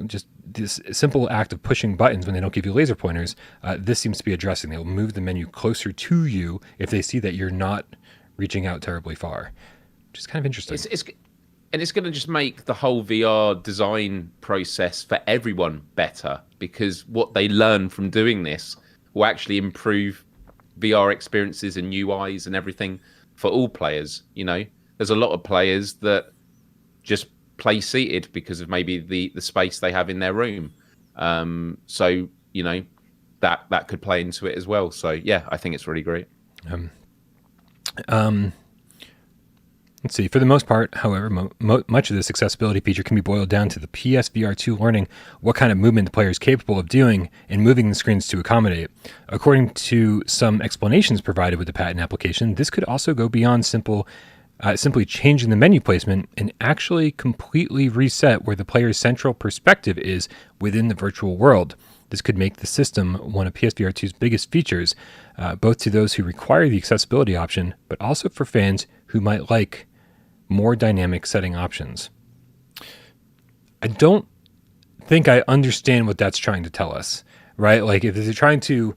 just this simple act of pushing buttons when they don't give you laser pointers, this seems to be addressing. They'll move the menu closer to you if they see that you're not reaching out terribly far. Which is kind of interesting. It's going to just make the whole VR design process for everyone better, because what they learn from doing this will actually improve VR experiences and UIs and everything for all players. There's a lot of players that just play seated because of maybe the space they have in their room. So that could play into it as well. So yeah, I think it's really great. Let's see. For the most part, however, much of this accessibility feature can be boiled down to the PSVR 2 learning what kind of movement the player is capable of doing and moving the screens to accommodate. According to some explanations provided with the patent application, this could also go beyond simply changing the menu placement and actually completely reset where the player's central perspective is within the virtual world. This could make the system one of PSVR 2's biggest features, both to those who require the accessibility option, but also for fans who might like more dynamic setting options. I don't think I understand what that's trying to tell us, right? Like if they're trying to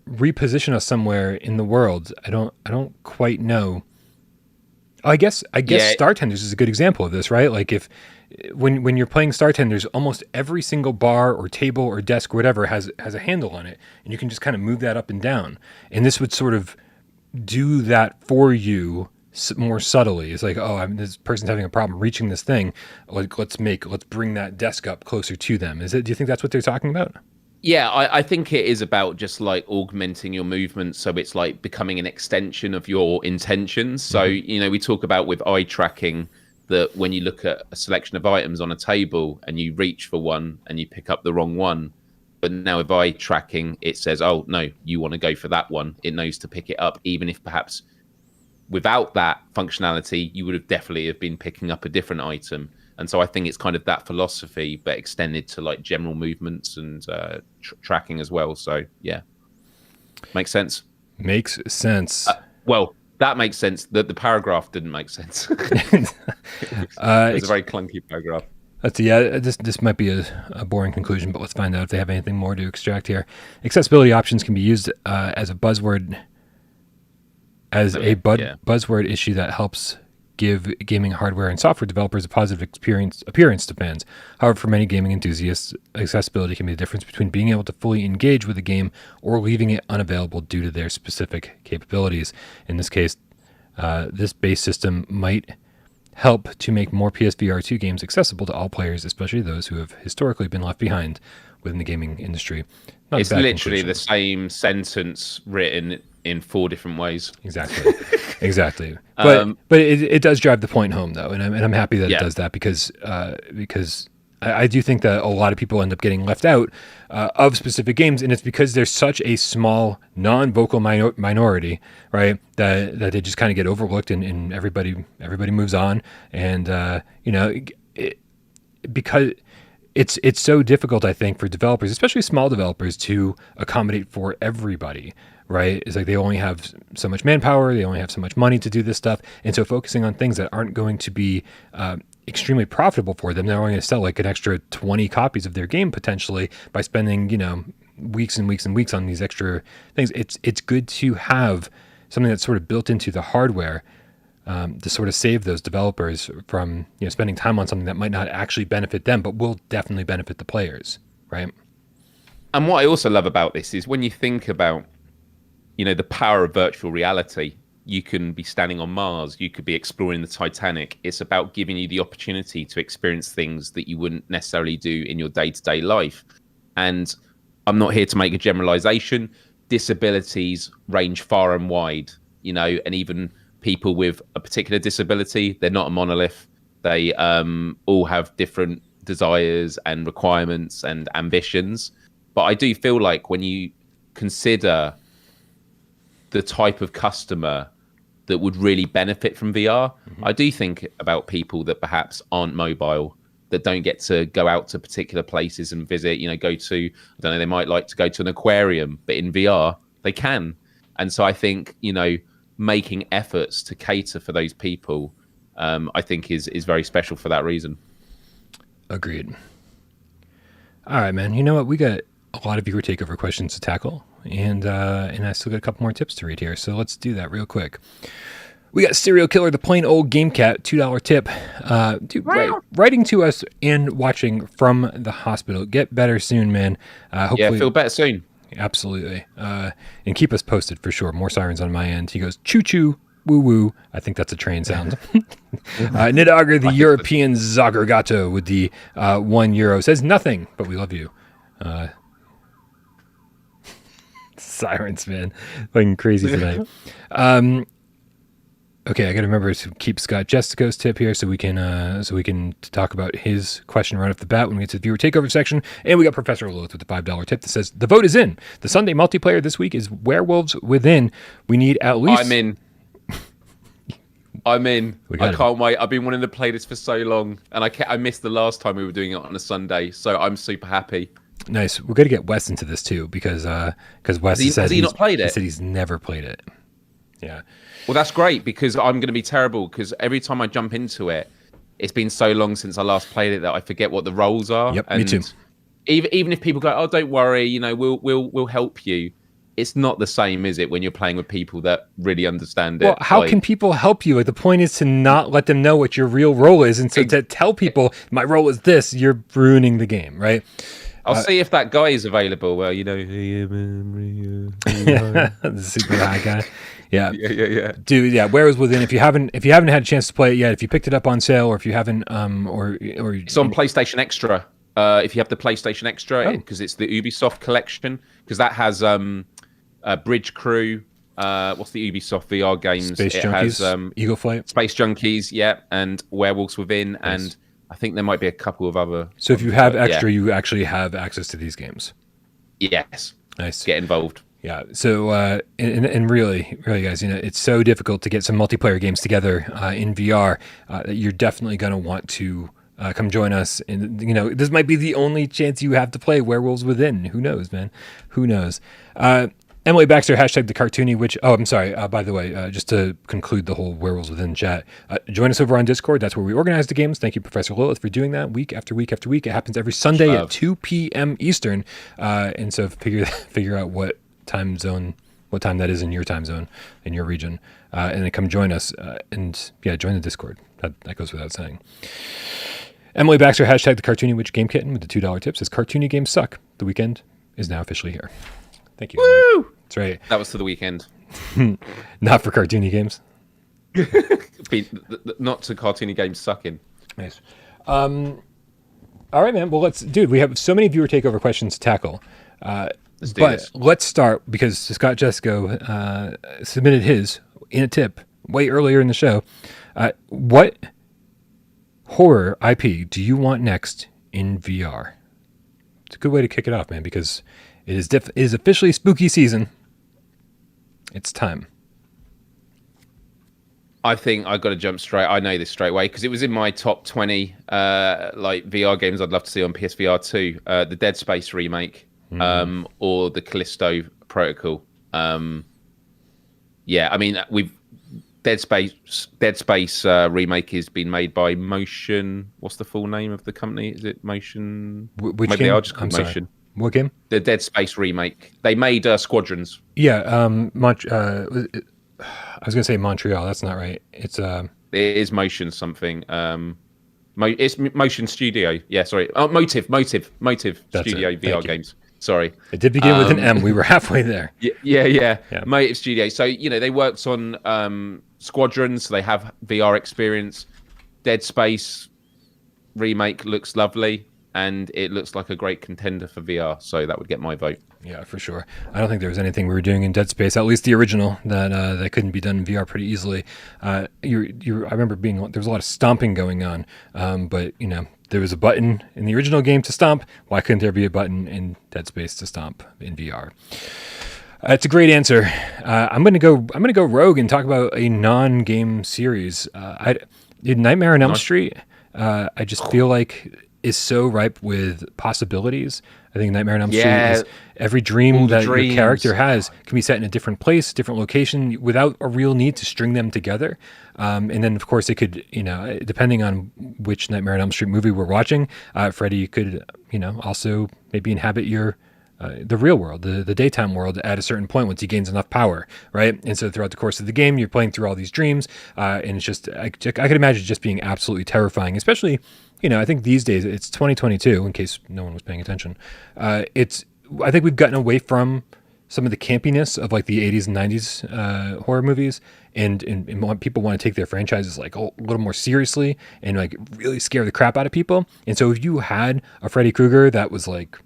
reposition us somewhere in the world, I don't quite know. I guess Startenders is a good example of this, right? Like if when you're playing Startenders, almost every single bar or table or desk or whatever has a handle on it, and you can just kind of move that up and down. And this would sort of do that for you more subtly. It's like, oh, this person's having a problem reaching this thing. Like, let's bring that desk up closer to them. Do you think that's what they're talking about? Yeah, I think it is about just like augmenting your movement, so it's like becoming an extension of your intentions. So, we talk about with eye tracking that when you look at a selection of items on a table and you reach for one and you pick up the wrong one, but now with eye tracking, it says, oh, no, you want to go for that one. It knows to pick it up, even if perhaps without that functionality, you would have definitely have been picking up a different item. And so I think it's kind of that philosophy, but extended to like general movements and tracking as well. So yeah, makes sense. Makes sense. Well, that makes sense. The paragraph didn't make sense. It's a very clunky paragraph. This might be a boring conclusion, but let's find out if they have anything more to extract here. Accessibility options can be used as a buzzword, buzzword issue that helps give gaming hardware and software developers a positive appearance to fans. However, for many gaming enthusiasts, accessibility can be the difference between being able to fully engage with a game or leaving it unavailable due to their specific capabilities. In this case, this base system might help to make more PSVR 2 games accessible to all players, especially those who have historically been left behind within the gaming industry. It's literally the same sentence written in 4 different ways. Exactly. But it does drive the point home, though, and I'm happy that it does that because I do think that a lot of people end up getting left out of specific games, and it's because there's such a small non-vocal minority, right? That they just kind of get overlooked, and everybody moves on, and because it's so difficult, I think, for developers, especially small developers, to accommodate for everybody. Right? It's like they only have so much manpower, they only have so much money to do this stuff. And so focusing on things that aren't going to be extremely profitable for them, they're only going to sell like an extra 20 copies of their game potentially by spending, weeks and weeks and weeks on these extra things. It's good to have something that's sort of built into the hardware to sort of save those developers from, spending time on something that might not actually benefit them, but will definitely benefit the players, right? And what I also love about this is when you think about the power of virtual reality, you can be standing on Mars, you could be exploring the Titanic. It's about giving you the opportunity to experience things that you wouldn't necessarily do in your day-to-day life. And I'm not here to make a generalization. Disabilities range far and wide, and even people with a particular disability, they're not a monolith. They all have different desires and requirements and ambitions. But I do feel like when you consider the type of customer that would really benefit from VR, I do think about people that perhaps aren't mobile, that don't get to go out to particular places and visit, go to, they might like to go to an aquarium, but in VR, they can. And so I think, making efforts to cater for those people, I think is very special for that reason. Agreed. All right, man. You know what? We got a lot of viewer takeover questions to tackle. And I still got a couple more tips to read here, so let's do that real quick. We got Serial Killer, the plain old game cat, $2 tip. Dude, writing to us and watching from the hospital. Get better soon, man. Hopefully, feel better soon. Absolutely. And keep us posted for sure. More sirens on my end. He goes, choo-choo, woo-woo. I think that's a train sound. Nidager, the European Zagargato with the €1, says nothing, but we love you. Sirens, man, fucking crazy tonight. Okay, I gotta remember to keep Scott Jessico's tip here so we can talk about his question right off the bat when we get to the viewer takeover section. And we got Professor Lilith with the $5 tip that says the vote is in. The Sunday multiplayer this week is Werewolves Within. We need at least. I'm in. I can't wait. I've been wanting to play this for so long, and I missed the last time we were doing it on a Sunday, so I'm super happy. Nice. We're going to get Wes into this too because Wes has he not played it? He said he's never played it. Yeah. Well, that's great because I'm going to be terrible because every time I jump into it, it's been so long since I last played it that I forget what the roles are. Yep, me too. Even if people go, "Oh, don't worry, we'll help you." It's not the same, is it, when you're playing with people that really understand it? Well, how can people help you? The point is to not let them know what your real role is, and so to tell people my role is this, you're ruining the game, right? I'll see if that guy is available. Well, the super high guy. Yeah. Yeah. Dude, yeah, Werewolves Within. If you haven't had a chance to play it yet, if you picked it up on sale, or if you haven't, or it's on PlayStation Extra. If you have the PlayStation Extra, because it's the Ubisoft collection, because that has Bridge Crew. What's the Ubisoft VR games? Space Junkies, has Eagle Flight, Space Junkies, yeah, and Werewolves Within, and I think there might be a couple of other. So if you have Extra, you actually have access to these games. Yes. Nice. Get involved. Yeah. So, and really, guys, it's so difficult to get some multiplayer games together in VR that you're definitely going to want to come join us. And, this might be the only chance you have to play Werewolves Within. Who knows, man? Who knows? Emily Baxter, hashtag the cartoony witch. Oh, I'm sorry. By the way, just to conclude the whole Werewolves Within chat, join us over on Discord. That's where we organize the games. Thank you, Professor Lilith, for doing that week after week after week. It happens every Sunday at 2 p.m. Eastern. And so figure out what time that is in your time zone, in your region, and then come join us. And join the Discord. That goes without saying. Emily Baxter, hashtag the cartoony witch game kitten with the $2 tip, says cartoony games suck. The weekend is now officially here. Thank you. Woo! That's right. That was for the weekend. Not for cartoony games. Not to cartoony games sucking. Nice. All right, man. Well, we have so many viewer takeover questions to tackle. Let's start, because Scott Jesco submitted his in a tip way earlier in the show. What horror IP do you want next in VR? It's a good way to kick it off, man, because it is officially spooky season. It's time. I think I got to jump straight. I know this straight away because it was in my top 20 VR games I'd love to see on PSVR 2. The Dead Space remake, or the Callisto Protocol. Dead Space remake has been made by Motion. What's the full name of the company? Is it Motion? Which Maybe game? they are just called Sorry. Motion. What game? The Dead Space remake. They made Squadrons. Yeah. I was going to say Montreal. That's not right. It's It is Motion something. It's Motion Studio. Yeah, sorry. Oh, Motive That's Studio it. VR games. Sorry. It did begin with an M. We were halfway there. Yeah. Motive Studio. So, they worked on Squadrons, so they have VR experience. Dead Space remake looks lovely, and it looks like a great contender for VR, so that would get my vote. Yeah, for sure. I don't think there was anything we were doing in Dead Space, at least the original, that couldn't be done in VR pretty easily. I remember there was a lot of stomping going on, but there was a button in the original game to stomp. Why couldn't there be a button in Dead Space to stomp in VR? It's a great answer. I'm gonna go rogue and talk about a non-game series. Nightmare on Elm Street. I just feel like is so ripe with possibilities. I think Nightmare on Elm Street is every dream that your character has can be set in a different place, different location, without a real need to string them together. And then, of course, it could, depending on which Nightmare on Elm Street movie we're watching, Freddy could, also maybe inhabit the real world, the daytime world at a certain point once he gains enough power, right? And so throughout the course of the game, you're playing through all these dreams, and it's just, I could imagine it just being absolutely terrifying, especially, I think these days, it's 2022, in case no one was paying attention. I think we've gotten away from some of the campiness of like the 80s and 90s horror movies, and people want to take their franchises like a little more seriously and like really scare the crap out of people. And so if you had a Freddy Krueger that was like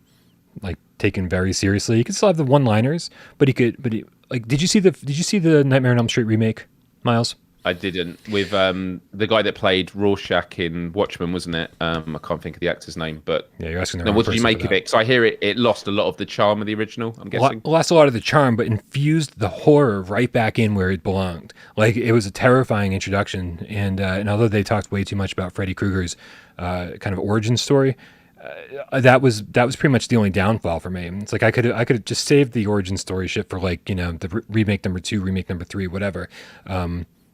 taken very seriously, you could still have the one-liners, but did you see the Nightmare on Elm Street remake, Miles? I didn't. With the guy that played Rorschach in Watchmen, wasn't it? I can't think of the actor's name, but yeah, you're asking the wrong what did you person make for of that. it? Because I hear it lost a lot of the charm of the original. I'm guessing lost a lot of the charm, but infused the horror right back in where it belonged. Like, it was a terrifying introduction, and although they talked way too much about Freddy Krueger's kind of origin story, that was pretty much the only downfall for me. It's like I could have just saved the origin story shit for the remake number 2, remake number 3, whatever,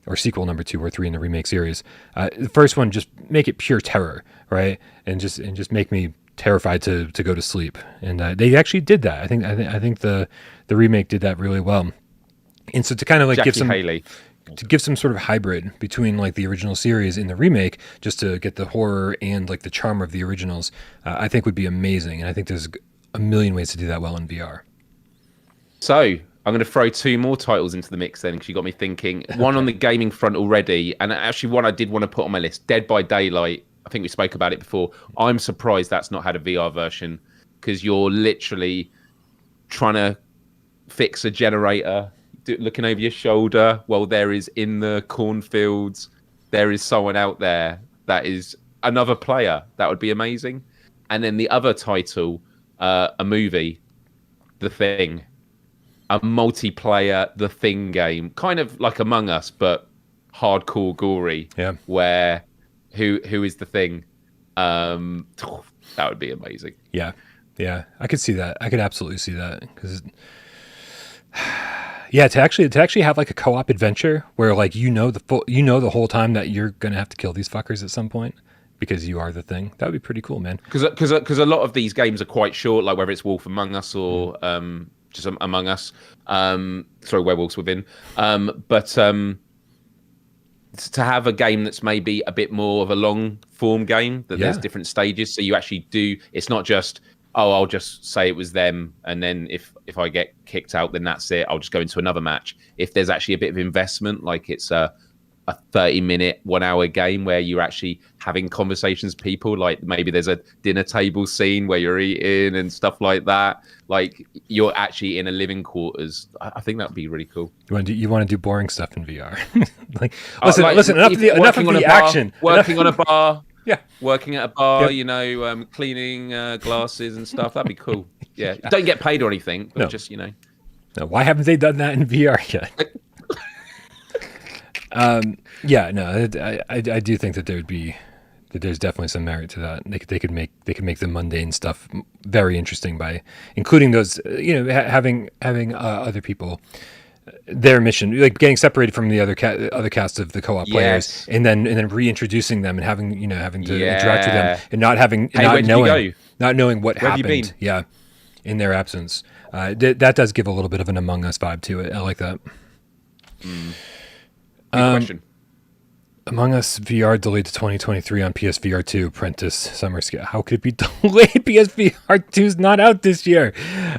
or sequel number 2 or 3 in the remake series. The first one, just make it pure terror, right? And just make me terrified to go to sleep. And they actually did that. I think the remake did that really well. And so to kind of like Jackie give some Haley. to give some sort of hybrid between like the original series and the remake, just to get the horror and like the charm of the originals, I think would be amazing. And I think there's a million ways to do that well in VR. So I'm going to throw two more titles into the mix then, because you got me thinking. One on the gaming front already, and actually one I did want to put on my list, Dead by Daylight. I think we spoke about it before. I'm surprised that's not had a VR version, because you're literally trying to fix a generator, looking over your shoulder while there is in the cornfields, there is someone out there that is another player. That would be amazing. And then the other title, a movie, The Thing, a multiplayer The Thing game, kind of like Among Us, but hardcore gory. Yeah. Where who is the Thing? That would be amazing. Yeah. Yeah. I could see that. I could absolutely see that, because yeah, to actually have like a co-op adventure where like the whole time that you're gonna have to kill these fuckers at some point because you are the Thing. That would be pretty cool, man. Because a lot of these games are quite short, like whether it's Wolf Among Us or just Among Us, Werewolves Within. But to have a game that's maybe a bit more of a long form game, that there's different stages, so you actually do. It's not just, oh, I'll just say it was them, and then if I get kicked out, then that's it. I'll just go into another match. If there's actually a bit of investment, like it's a 30-minute, 1-hour game where you're actually having conversations with people, like maybe there's a dinner table scene where you're eating and stuff like that. Like you're actually in a living quarters. I think that would be really cool. You want to do boring stuff in VR? Listen. Enough of the action. Working on a bar. Yeah, working at a bar, cleaning glasses and stuff. That'd be cool. Yeah, you don't get paid or anything, but just No, why haven't they done that in VR yet? I do think that there's definitely some merit to that. They could make the mundane stuff very interesting by including those, having other people, their mission, like getting separated from the other cast of the co-op players, and then reintroducing them and having to interact with them and not knowing what happened. Yeah, in their absence. That does give a little bit of an Among Us vibe to it. I like that. Good question. Among Us VR delayed to 2023 on PSVR 2. Prentice Summer Scale. How could it be delayed? PSVR 2 is not out this year.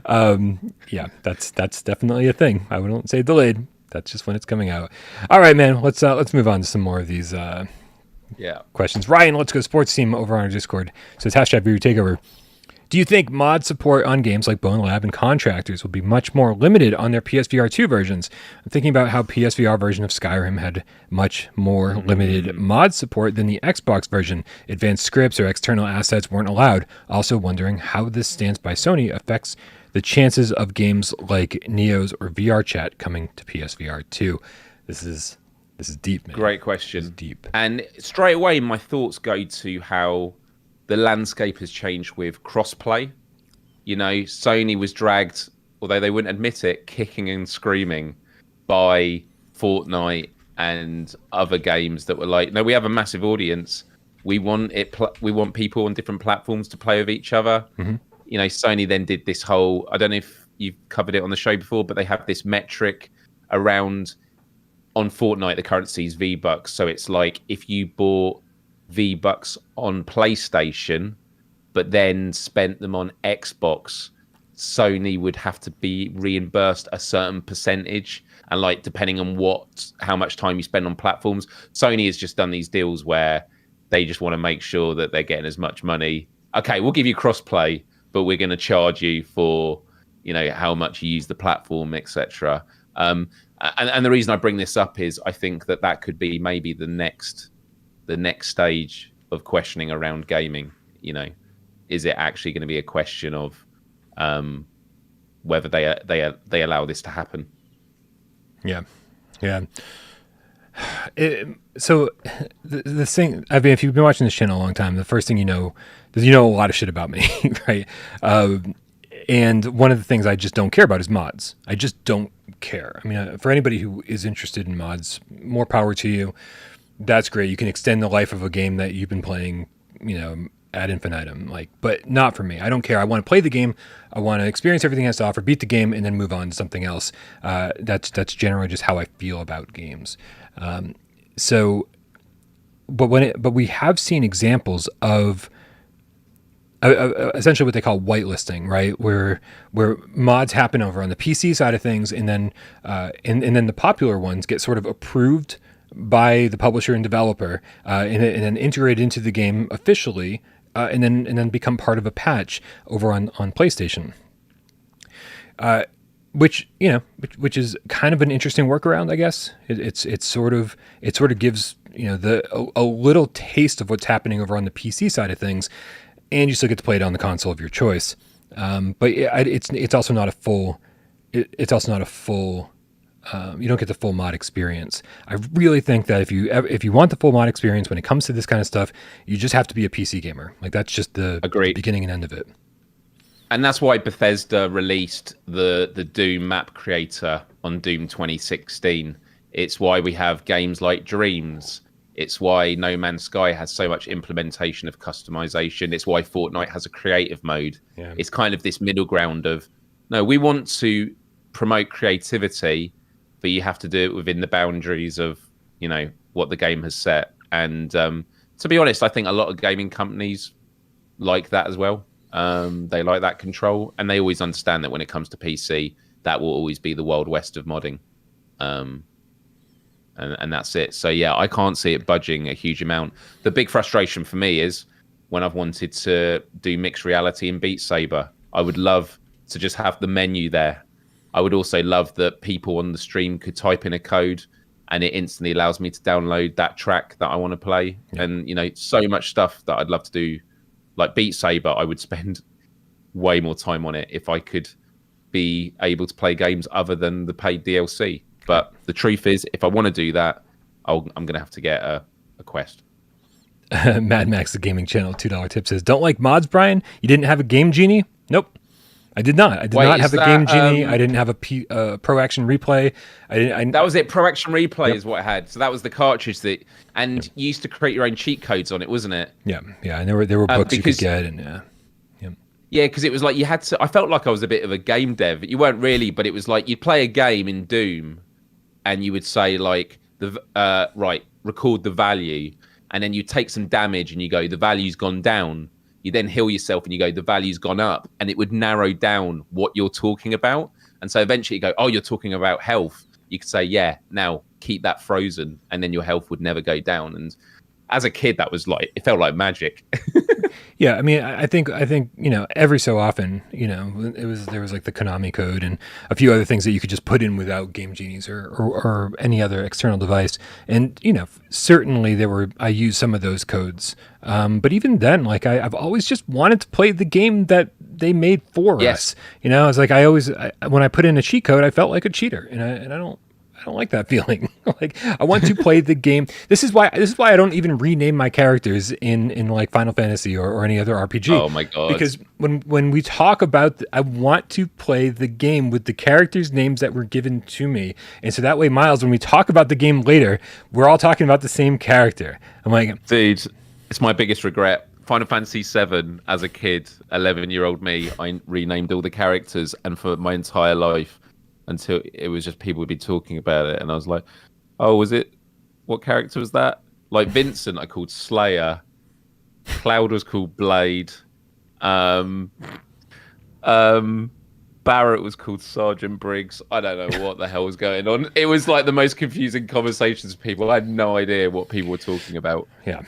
Yeah, that's definitely a thing. I wouldn't say delayed. That's just when it's coming out. All right, man. Let's move on to some more of these questions. Ryan, Let's Go Sports Team over on our Discord says #Takeover. Do you think mod support on games like Bone Lab and Contractors will be much more limited on their PSVR 2 versions? I'm thinking about how PSVR version of Skyrim had much more limited mod support than the Xbox version. Advanced scripts or external assets weren't allowed. Also wondering how this stance by Sony affects the chances of games like Neo's or VR Chat coming to PSVR 2. This is deep, man. Great question. This is deep. And straight away, my thoughts go to how the landscape has changed with crossplay. Sony was dragged, although they wouldn't admit it, kicking and screaming by Fortnite and other games that were like, no, we have a massive audience. We want we want people on different platforms to play with each other. Mm-hmm. Sony then did this whole, I don't know if you've covered it on the show before, but they have this metric around, on Fortnite, the currency is V-Bucks. So it's like if you bought V-Bucks on PlayStation but then spent them on Xbox, Sony would have to be reimbursed a certain percentage, and like depending on how much time you spend on platforms. Sony has just done these deals where they just want to make sure that they're getting as much money. Okay, we'll give you crossplay, but we're going to charge you for how much you use the platform, etc. And the reason I bring this up is I think that could be maybe the next stage of questioning around gaming. Is it actually going to be a question of whether they allow this to happen? Yeah. So the thing, I mean, if you've been watching this channel a long time, the first thing is a lot of shit about me, right? And one of the things I just don't care about is mods. I just don't care. I mean, for anybody who is interested in mods, more power to you. That's great. You can extend the life of a game that you've been playing, ad infinitum. Like, but not for me. I don't care. I want to play the game. I want to experience everything it has to offer, beat the game, and then move on to something else. That's generally just how I feel about games. But we have seen examples of essentially what they call whitelisting, right? Where mods happen over on the PC side of things, and then and then the popular ones get sort of approved by the publisher and developer, and then integrated into the game officially, and then become part of a patch over on PlayStation. Which is kind of an interesting workaround, I guess. It sort of gives a little taste of what's happening over on the PC side of things, and you still get to play it on the console of your choice. But it's also not a full. It's also not a full. You don't get the full mod experience. I really think that if you want the full mod experience when it comes to this kind of stuff, you just have to be a PC gamer. Like, that's just the beginning and end of it. And that's why Bethesda released the Doom map creator on Doom 2016. It's why we have games like Dreams. It's why No Man's Sky has so much implementation of customization. It's why Fortnite has a creative mode. Yeah. It's kind of this middle ground of, no, we want to promote creativity, but you have to do it within the boundaries of, what the game has set. And to be honest, I think a lot of gaming companies like that as well. They like that control, and they always understand that when it comes to PC, that will always be the Wild West of modding. And that's it. So yeah, I can't see it budging a huge amount. The big frustration for me is when I've wanted to do mixed reality in Beat Saber, I would love to just have the menu there. I would also love that people on the stream could type in a code and it instantly allows me to download that track that I want to play. Yeah. And, so much stuff that I'd love to do. Like Beat Saber, I would spend way more time on it if I could be able to play games other than the paid DLC. But the truth is, if I want to do that, I'm going to have to get a Quest. Mad Max, the gaming channel, $2 tip says, "Don't like mods, Brian? You didn't have a Game Genie?" Nope. I did not. I did not have a Game Genie. I didn't have a Pro Action Replay. That was it. Pro Action Replay is what I had. So that was the cartridge and you used to create your own cheat codes on it, wasn't it? Yeah. And there were books you could get, and yeah, because it was like you had to. I felt like I was a bit of a game dev. You weren't really, but it was like you'd play a game in Doom, and you would say like record the value, and then you take some damage, and you go, the value's gone down. You then heal yourself and you go, the value's gone up, and it would narrow down what you're talking about. And so eventually you go, oh, you're talking about health. You could say, yeah, now keep that frozen, and then your health would never go down. And as a kid, that was like, it felt like magic. Yeah, I mean, I think every so often, there was like the Konami code and a few other things that you could just put in without Game Genies or any other external device. And certainly I used some of those codes. But even then, like I've always just wanted to play the game that they made for us. I was like, when I put in a cheat code, I felt like a cheater, and I don't like that feeling. Like, I want to play the game. This is why I don't even rename my characters in like Final Fantasy or any other RPG. Oh my god! Because when we talk about, I want to play the game with the characters' names that were given to me, and so that way, Miles, when we talk about the game later, we're all talking about the same character. I'm like, dude, it's my biggest regret. Final Fantasy VII, as a kid, 11-year-old me, I renamed all the characters, and for my entire life, until it was just people would be talking about it, and I was like, oh, was it? What character was that? Like Vincent, I called Slayer. Cloud was called Blade. Barrett was called Sergeant Briggs. I don't know what the hell was going on. It was like the most confusing conversations with people. I had no idea what people were talking about. Yeah.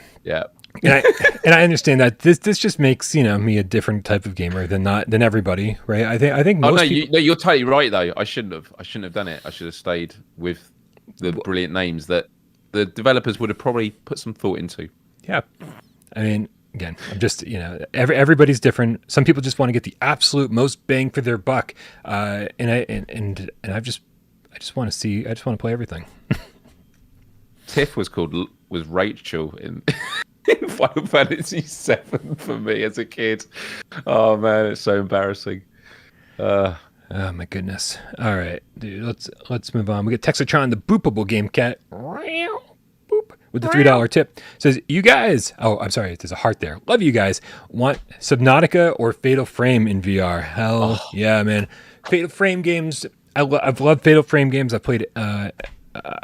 And I understand that this just makes me a different type of gamer than everybody, right? I think most people... you're totally right though. I shouldn't have done it. I should have stayed with the brilliant names that the developers would have probably put some thought into. Yeah, I mean, again, I'm just everybody's different. Some people just want to get the absolute most bang for their buck, and I just want to play everything. Tiff was Rachel in Final Fantasy VII for me as a kid. Oh man, it's so embarrassing. Oh my goodness. All right, dude, let's move on. We get Texatron, the boopable game cat. Boop. with the $3 tip. Says, you guys, oh, I'm sorry, there's a heart there. Love you guys. Want Subnautica or Fatal Frame in VR? Hell yeah, man. Fatal Frame games. I've loved Fatal Frame games. I've played. I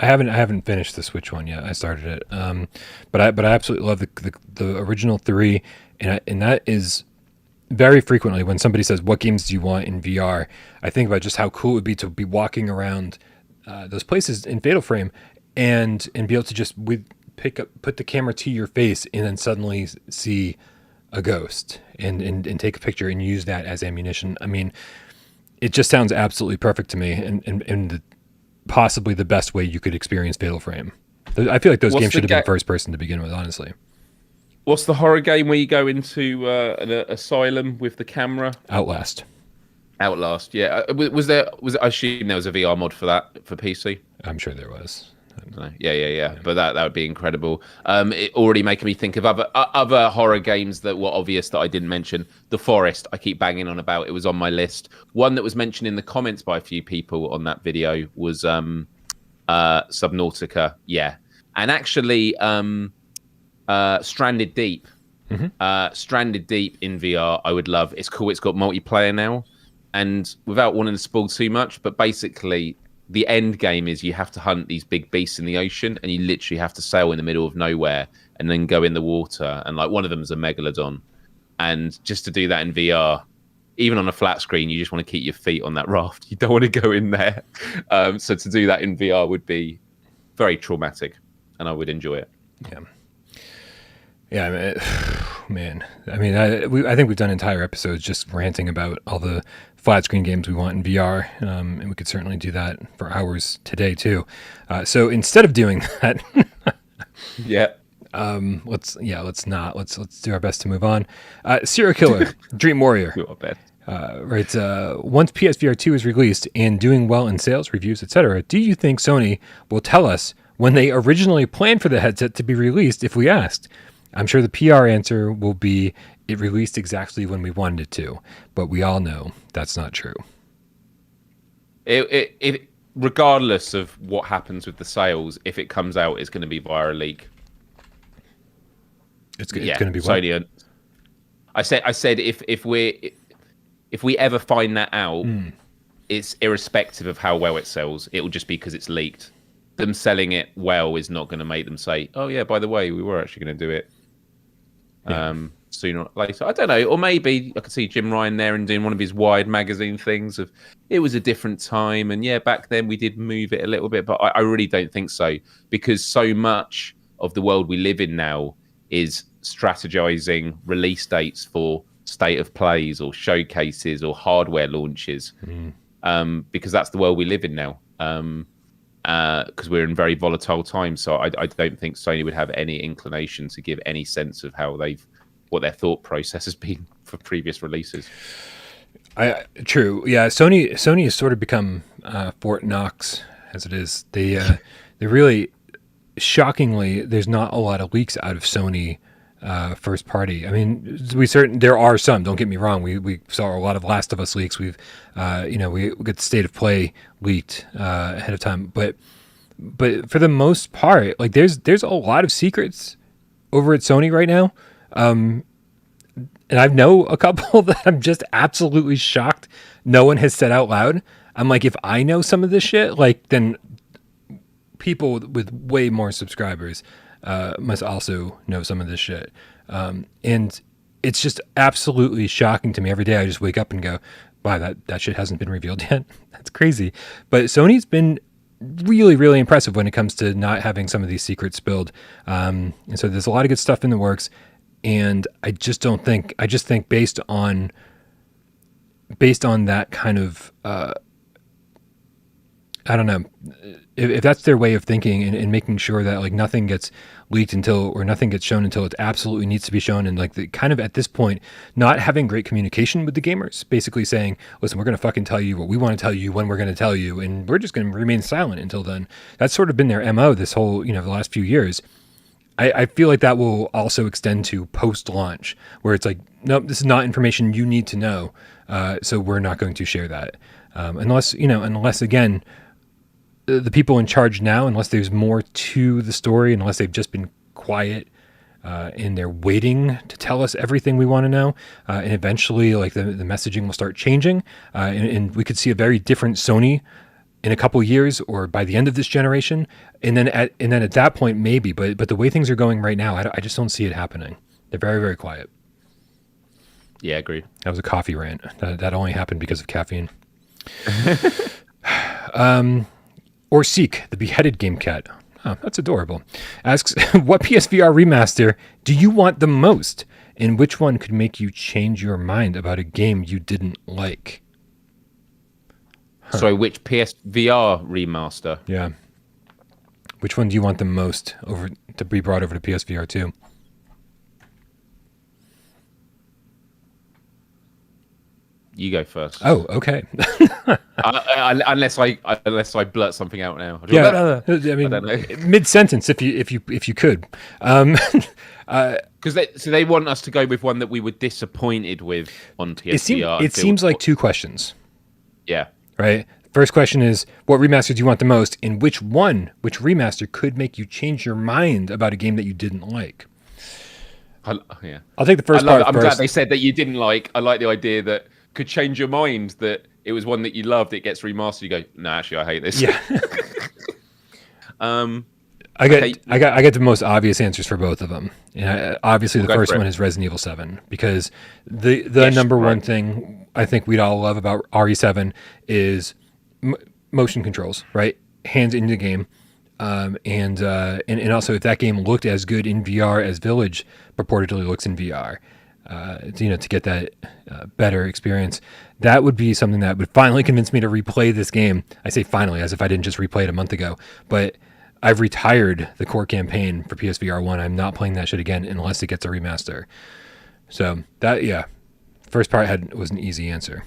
haven't finished the Switch one yet. I started it, but I absolutely love the original 3, and that is very frequently when somebody says, "What games do you want in VR?" I think about just how cool it would be to be walking around those places in Fatal Frame and be able to just put the camera to your face and then suddenly see a ghost and take a picture and use that as ammunition. I mean, it just sounds absolutely perfect to me, and possibly the best way you could experience Fatal Frame. I feel like those games should have been first person to begin with, honestly. What's the horror game where you go into an asylum with the camera? Outlast, yeah. Was there? I assume there was a VR mod for that for PC. I'm sure there was. Yeah. But that would be incredible. It already making me think of other horror games that were obvious that I didn't mention. The Forest, I keep banging on about. It was on my list. One that was mentioned in the comments by a few people on that video was Subnautica. Yeah, and actually, Stranded Deep. Stranded Deep in VR, I would love. It's cool. It's got multiplayer now, and without wanting to spoil too much, but basically, the end game is you have to hunt these big beasts in the ocean, and you literally have to sail in the middle of nowhere and then go in the water. And like one of them is a megalodon, and just to do that in VR, even on a flat screen, you just want to keep your feet on that raft. You don't want to go in there. So to do that in VR would be very traumatic, and I would enjoy it. Yeah, man. I mean, I think we've done entire episodes just ranting about all the flat screen games we want in VR, and we could certainly do that for hours today too. So instead of doing that, let's do our best to move on. Serial Killer, Dream Warrior. Right. Once PSVR 2 is released and doing well in sales, reviews, etc., do you think Sony will tell us when they originally planned for the headset to be released if we asked? I'm sure the PR answer will be it released exactly when we wanted it to, but we all know that's not true. It regardless of what happens with the sales, if it comes out, it's going to be via a leak. It's going to be what? Sony. I said if we ever find that out, it's irrespective of how well it sells. It will just be because it's leaked. Them selling it well is not going to make them say, "Oh yeah, by the way, we were actually going to do it." Sooner or later, I don't know, or maybe I could see Jim Ryan there and doing one of his Wired magazine things of it was a different time, and yeah, back then we did move it a little bit, but I really don't think so, because so much of the world we live in now is strategizing release dates for state of plays or showcases or hardware launches, because that's the world we live in now. Because we're in very volatile times, so I don't think Sony would have any inclination to give any sense of how what their thought process has been for previous releases. True, yeah. Sony has sort of become Fort Knox as it is. They really, shockingly, there's not a lot of leaks out of Sony first party. I mean, there are some. Don't get me wrong. We saw a lot of Last of Us leaks. We got the State of Play leaked ahead of time. But for the most part, like there's a lot of secrets over at Sony right now. And I know a couple that I'm just absolutely shocked no one has said out loud. I'm like, if I know some of this shit, like then people with way more subscribers must also know some of this shit. And it's just absolutely shocking to me. Every day I just wake up and go, wow, that shit hasn't been revealed yet. That's crazy. But Sony's been really, really impressive when it comes to not having some of these secrets spilled. And so there's a lot of good stuff in the works. And I just think based on that kind of, I don't know, if that's their way of thinking and making sure that like nothing gets leaked or nothing gets shown until it absolutely needs to be shown. And like the kind of at this point, not having great communication with the gamers, basically saying, listen, we're going to fucking tell you what we want to tell you when we're going to tell you. And we're just going to remain silent until then. That's sort of been their MO this whole, the last few years. I feel like that will also extend to post-launch where it's like, nope, this is not information you need to know. So we're not going to share that. Unless again, the people in charge now, unless there's more to the story, unless they've just been quiet and they're waiting to tell us everything we want to know, and eventually, like the messaging will start changing, and we could see a very different Sony in a couple years or by the end of this generation, and then at that point maybe. But the way things are going right now, I just don't see it happening. They're very, very quiet. Yeah, agreed. That was a coffee rant. That only happened because of caffeine. Or Seek, the beheaded game cat. Oh, that's adorable. Asks, what PSVR remaster do you want the most? And which one could make you change your mind about a game you didn't like? Sorry, which PSVR remaster? Yeah. Which one do you want the most over to be brought over to PSVR 2? You go first. Oh, okay. Unless I blurt something out now. Yeah, I mean, don't know. mid-sentence, if you could. Because they want us to go with one that we were disappointed with on PSVR. It seems like two questions. Yeah. Right? First question is, what remaster do you want the most? And which remaster could make you change your mind about a game that you didn't like? Yeah. I'll take the first part I'm first. glad they said that you didn't like. I like the idea that could change your mind, that it was one that you loved, it gets remastered, you go, no, actually, I hate this. Yeah. I get the most obvious answers for both of them. Obviously, the first one is Resident Evil 7, because the number one thing I think we'd all love about RE7 is motion controls, right? Hands into the game. And also, if that game looked as good in VR as Village purportedly looks in VR, to get that better experience, that would be something that would finally convince me to replay this game. I say finally, as if I didn't just replay it a month ago, but I've retired the core campaign for PSVR 1. I'm not playing that shit again unless it gets a remaster. So that, yeah, first part was an easy answer.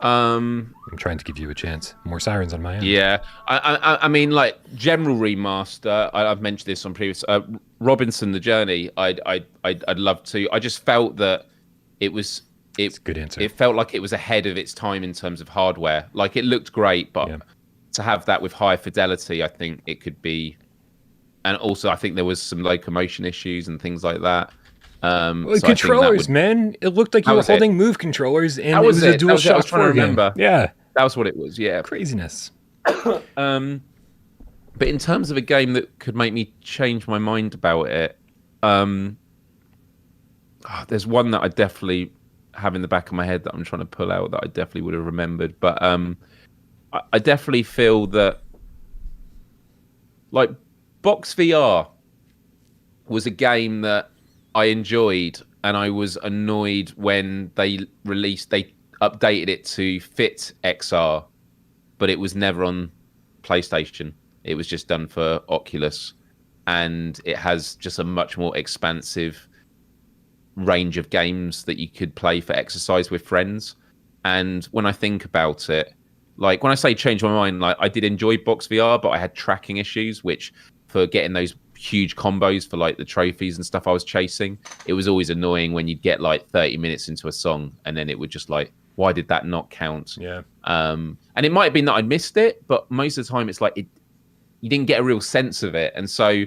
I'm trying to give you a chance. More sirens on my end. Yeah, I mean, like general remaster. I've mentioned this on previous. Robinson: The Journey. I'd love to. I just felt that it's a good answer. It felt like it was ahead of its time in terms of hardware. Like it looked great, but to have that with high fidelity, I think it could be. And also, I think there was some locomotion issues and things like that. So controllers, man. It looked like you were holding Move controllers, and it was a DualShock. I was trying to remember. Yeah, that was what it was. Yeah, craziness. But in terms of a game that could make me change my mind about it, there's one that I definitely have in the back of my head that I'm trying to pull out that I definitely would have remembered. But I definitely feel that, like, Box VR was a game that I enjoyed, and I was annoyed when they updated it to fit XR, but it was never on PlayStation. It was just done for Oculus, and it has just a much more expansive range of games that you could play for exercise with friends. And when I think about it, like when I say change my mind, like I did enjoy Box VR, but I had tracking issues, which for getting those huge combos for like the trophies and stuff I was chasing, it was always annoying when you'd get like 30 minutes into a song and then it would just like, why did that not count? Yeah. And it might have been that I missed it, but most of the time it's like you didn't get a real sense of it. And so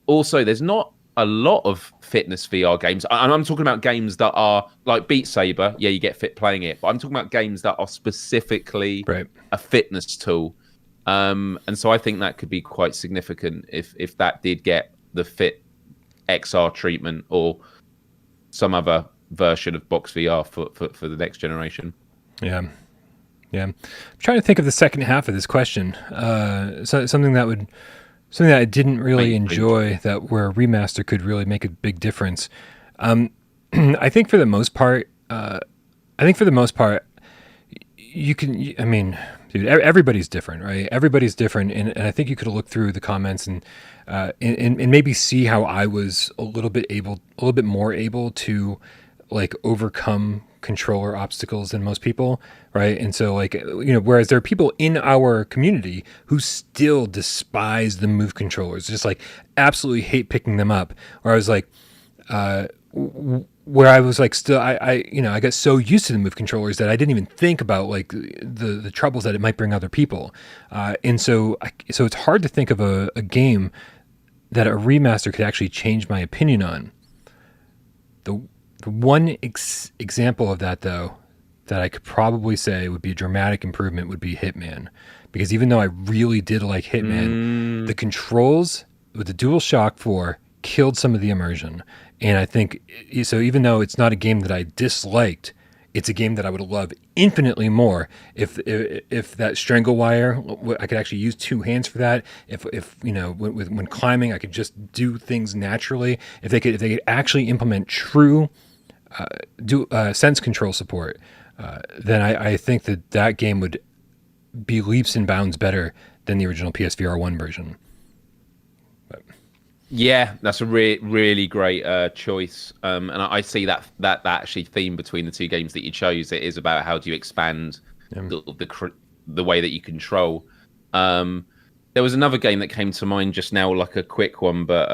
also there's not a lot of fitness VR games. And I'm talking about games that are like Beat Saber. Yeah, you get fit playing it, but I'm talking about games that are specifically a fitness tool. And so I think that could be quite significant if that did get the Fit XR treatment or some other version of Box VR for the next generation. Yeah. I'm trying to think of the second half of this question. Something that I didn't really enjoy, where a remaster could really make a big difference. I think for the most part, you can. I mean, dude, everybody's different, right? Everybody's different, and I think you could look through the comments and maybe see how I was a little bit more able to like overcome controller obstacles than most people, right? And so like, whereas there are people in our community who still despise the Move controllers, just like absolutely hate picking them up. Or I was like, where I was like, still, I got so used to the Move controllers that I didn't even think about like the troubles that it might bring other people. And so it's hard to think of a game that a remaster could actually change my opinion on. The one example of that, though, that I could probably say would be a dramatic improvement would be Hitman. Because even though I really did like Hitman, the controls with the DualShock 4 killed some of the immersion. And I think, so even though it's not a game that I disliked, it's a game that I would love infinitely more if that strangle wire, I could actually use two hands for that. If when climbing, I could just do things naturally. If they could actually implement true sense control support, then I think that game would be leaps and bounds better than the original PSVR 1 version. Yeah, that's a really great choice, and I see that actually theme between the two games that you chose. It is about how do you expand the way that you control. There was another game that came to mind just now, like a quick one, but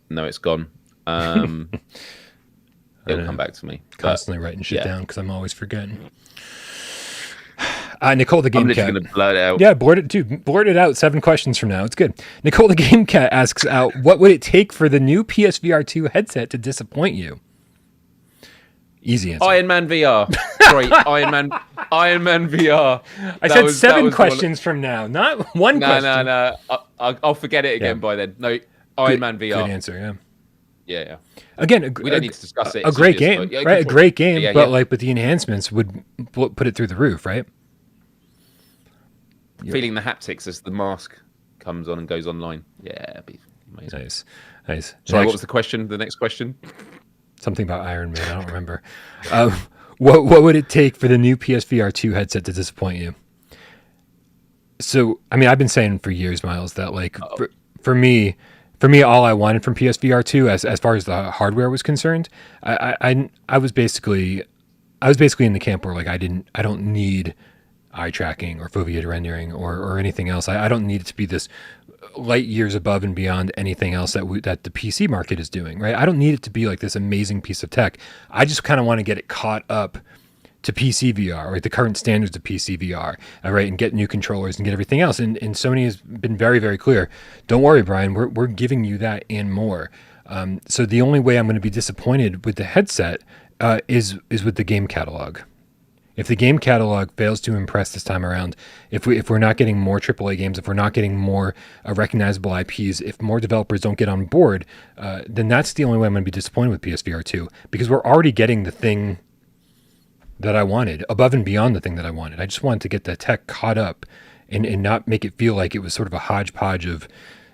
no, it's gone. It'll come back to me. Constantly writing shit down because I'm always forgetting. Nicole the Game I'm Cat. Gonna blurt it out. Yeah, blurt it out. 7 questions from now. It's good. Nicole the Game Cat asks out, what would it take for the new PSVR 2 headset to disappoint you? Easy answer. Iron Man VR. Sorry, Iron Man VR. I said 7 questions from now, not one question. No. I'll forget it again by then. No, Iron Man VR. Good answer, yeah. Again, we don't need to discuss it. A great game, right? A great game, but the enhancements would put it through the roof, right? Feeling the haptics as the mask comes on and goes online. Yeah, it'd be amazing. Nice. So what was the question? The next question? Something about Iron Man. I don't remember. What would it take for the new PSVR 2 headset to disappoint you? So, I mean, I've been saying for years, Miles, that like for me, all I wanted from PSVR 2, as far as the hardware was concerned, I was basically in the camp where like I don't need eye tracking or foveated rendering or anything else. I don't need it to be this light years above and beyond anything else that the PC market is doing, right? I don't need it to be like this amazing piece of tech. I just kind of want to get it caught up to PC VR, right? The current standards of PC VR, right? And get new controllers and get everything else. And Sony has been very, very clear. Don't worry, Brian, we're giving you that and more. So the only way I'm going to be disappointed with the headset is with the game catalog. If the game catalog fails to impress this time around, if we're not getting more AAA games, if we're not getting more recognizable IPs, if more developers don't get on board, then that's the only way I'm going to be disappointed with PSVR 2, because we're already getting the thing that I wanted, above and beyond the thing that I wanted. I just wanted to get the tech caught up and not make it feel like it was sort of a hodgepodge of,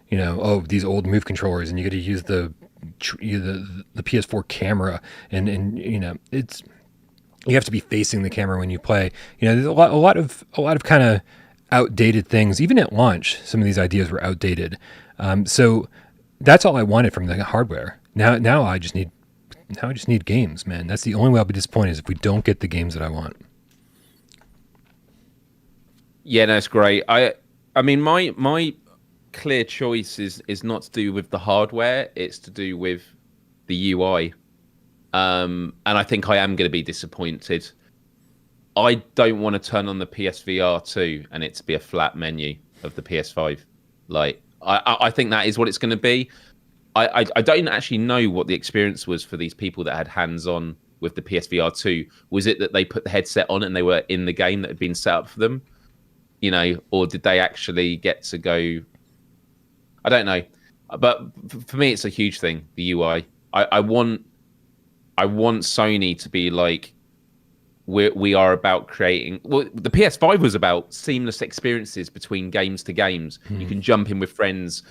these old Move controllers and you got to use the PS4 camera and it's. You have to be facing the camera when you play. There's a lot of kind of outdated things. Even at launch, some of these ideas were outdated. So that's all I wanted from the hardware. Now I just need games, man. That's the only way I'll be disappointed is if we don't get the games that I want. Yeah, no, it's great. I mean, my clear choice is not to do with the hardware. It's to do with the UI. And I think I am going to be disappointed. I don't want to turn on the PSVR 2 and it to be a flat menu of the PS5. Like, I think that is what it's going to be. I don't actually know what the experience was for these people that had hands-on with the PSVR 2. Was it that they put the headset on and they were in the game that had been set up for them? Or did they actually get to go? I don't know. But for me, it's a huge thing, the UI. I want Sony to be like, we are about creating. Well, the PS5 was about seamless experiences between games to games. You can jump in with friends,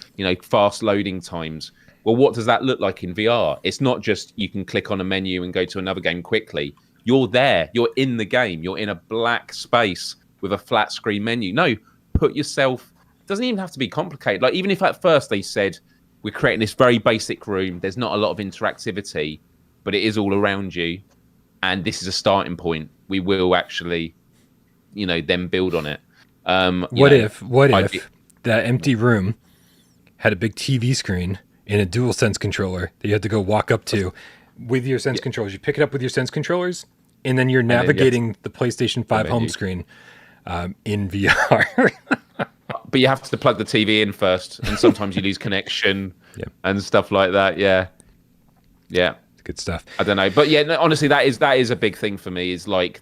fast loading times. Well, what does that look like in VR? It's not just you can click on a menu and go to another game quickly. You're there. You're in the game. You're in a black space with a flat screen menu. No, put yourself. It doesn't even have to be complicated. Like, even if at first they said, we're creating this very basic room, there's not a lot of interactivity, but it is all around you, and this is a starting point. We will actually, then build on it. What if that empty room had a big TV screen and a DualSense controller that you had to go walk up to, with your Sense controllers. You pick it up with your Sense controllers, and then you're then navigating the PlayStation 5 home screen in VR. But you have to plug the TV in first, and sometimes you lose connection and stuff like that. Yeah. Good stuff. I don't know, but yeah, no, honestly, that is a big thing for me. Is like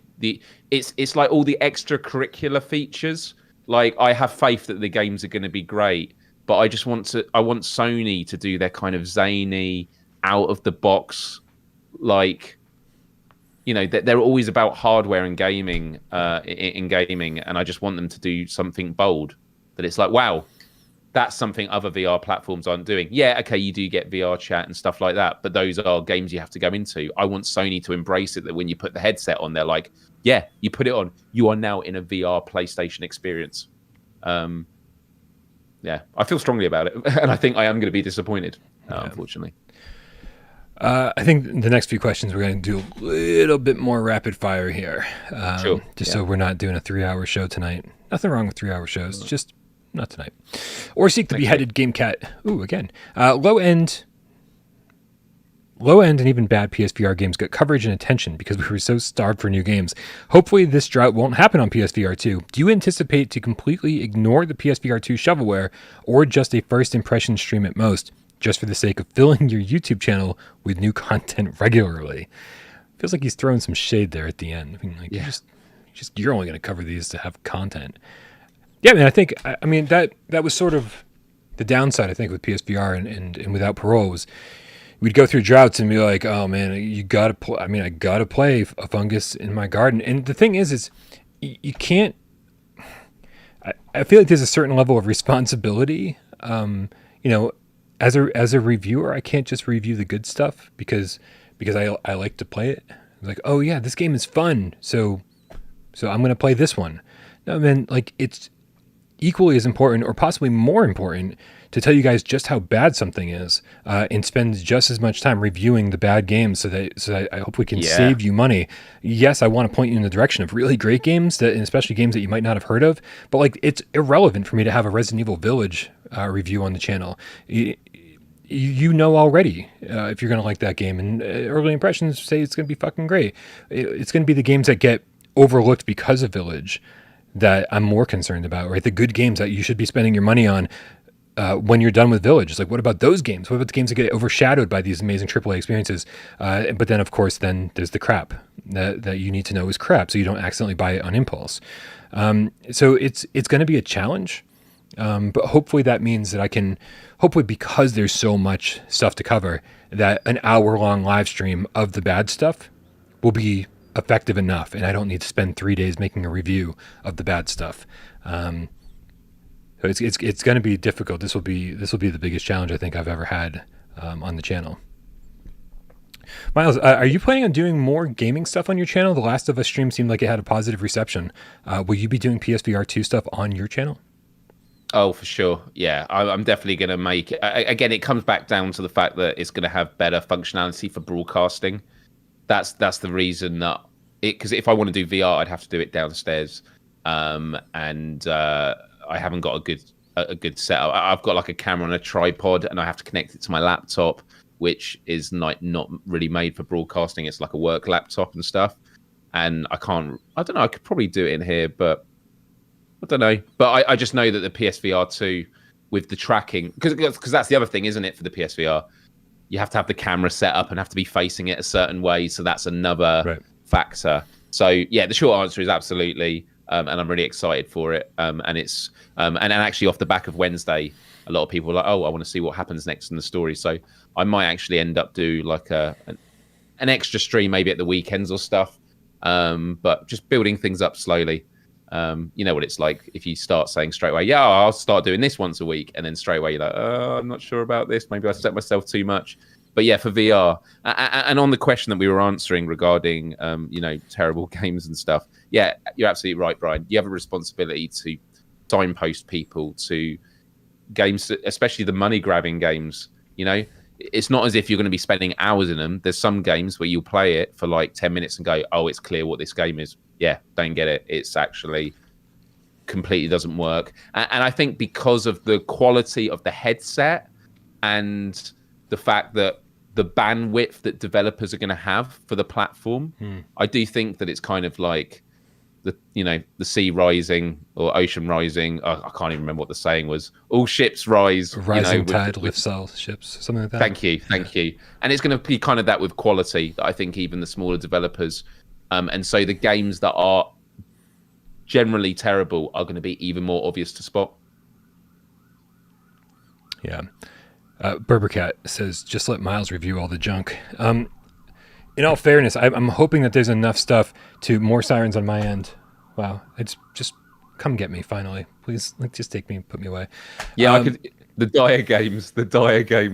it's like all the extracurricular features. Like, I have faith that the games are going to be great, but I want Sony to do their kind of zany, out of the box, like, you know, they're always about hardware and gaming, in gaming, and I just want them to do something bold. That it's like, wow, that's something other VR platforms aren't doing. Yeah, okay, you do get VR chat and stuff like that, but those are games you have to go into. I want Sony to embrace it, that when you put the headset on, they're like, yeah, you put it on, you are now in a VR PlayStation experience. Yeah, I feel strongly about it, and I think I am going to be disappointed, unfortunately. I think the next few questions we're going to do a little bit more rapid fire here. Sure. So we're not doing a 3-hour show tonight. Nothing wrong with 3-hour shows, just not tonight. Or seek the beheaded game cat. Ooh, again. Low end and even bad PSVR games got coverage and attention because we were so starved for new games. Hopefully this drought won't happen on PSVR 2. Do you anticipate to completely ignore the PSVR 2 shovelware, or just a first impression stream at most, just for the sake of filling your YouTube channel with new content regularly? Feels like he's throwing some shade there at the end. I mean, like, you're only going to cover these to have content. Yeah, man, I mean, that was sort of the downside, I think, with PSVR and without Parole, was we'd go through droughts and be like, oh man, you gotta play. I mean, I gotta play a fungus in my garden. And the thing is you can't. I feel like there's a certain level of responsibility. You know, as a reviewer, I can't just review the good stuff because I like to play it. Like, oh yeah, this game is fun, so I'm gonna play this one. No, man, like, it's equally as important, or possibly more important, to tell you guys just how bad something is, and spend just as much time reviewing the bad games, so that I hope we can save you money. Yes, I want to point you in the direction of really great games, and especially games that you might not have heard of, but like, it's irrelevant for me to have a Resident Evil Village review on the channel. You know already if you're going to like that game, and early impressions say it's going to be fucking great. It's going to be the games that get overlooked because of Village that I'm more concerned about, right? The good games that you should be spending your money on when you're done with Village. It's like, what about those games? What about the games that get overshadowed by these amazing AAA experiences? But then, of course, then there's the crap that you need to know is crap, so you don't accidentally buy it on impulse. So it's going to be a challenge, but hopefully that means that I can, hopefully because there's so much stuff to cover, that an hour-long live stream of the bad stuff will be effective enough, and I don't need to spend 3 days making a review of the bad stuff. So it's going to be difficult. This will be the biggest challenge I think I've ever had on the channel. Miles, are you planning on doing more gaming stuff on your channel? The Last of Us stream seemed like it had a positive reception. Will you be doing PSVR 2 stuff on your channel? Oh, for sure. Yeah, I'm definitely going to make it. Again, it comes back down to the fact that it's going to have better functionality for broadcasting. That's the reason that because if I want to do VR, I'd have to do it downstairs, and I haven't got a good setup. I've got like a camera on a tripod, and I have to connect it to my laptop, which is not really made for broadcasting. It's like a work laptop and stuff, and I don't know. I could probably do it in here, but I don't know. But I just know that the PSVR 2 with the tracking, because that's the other thing, isn't it, for the PSVR? You have to have the camera set up and have to be facing it a certain way. So that's another factor. So yeah, the short answer is absolutely. And I'm really excited for it. And it's and actually off the back of Wednesday, a lot of people are like, oh, I want to see what happens next in the story. So I might actually end up do like an extra stream maybe at the weekends or stuff. But just building things up slowly. You know what it's like if you start saying straight away, yeah, I'll start doing this once a week, and then straight away you're like, oh, I'm not sure about this. Maybe I set myself too much. But yeah, for VR, and on the question that we were answering regarding, terrible games and stuff. Yeah, you're absolutely right, Brian. You have a responsibility to signpost people to games, especially the money-grabbing games. You know, it's not as if you're going to be spending hours in them. There's some games where you'll play it for like 10 minutes and go, oh, it's clear what this game is. Yeah, don't get it. It's actually completely doesn't work. And I think because of the quality of the headset and the fact that the bandwidth that developers are going to have for the platform. I do think that it's kind of like the sea rising or ocean rising. I can't even remember what the saying was. All ships rise. Rising tide lifts all ships, something like that. Thank you. And it's going to be kind of that with quality. That I think even the smaller developers, and so the games that are generally terrible are going to be even more obvious to spot. Yeah. Berbercat says, just let Miles review all the junk. In all fairness, I'm hoping that there's enough stuff to more sirens on my end. Wow. It's just come get me finally. Please, just take me and put me away. Yeah, I could. The Dire games.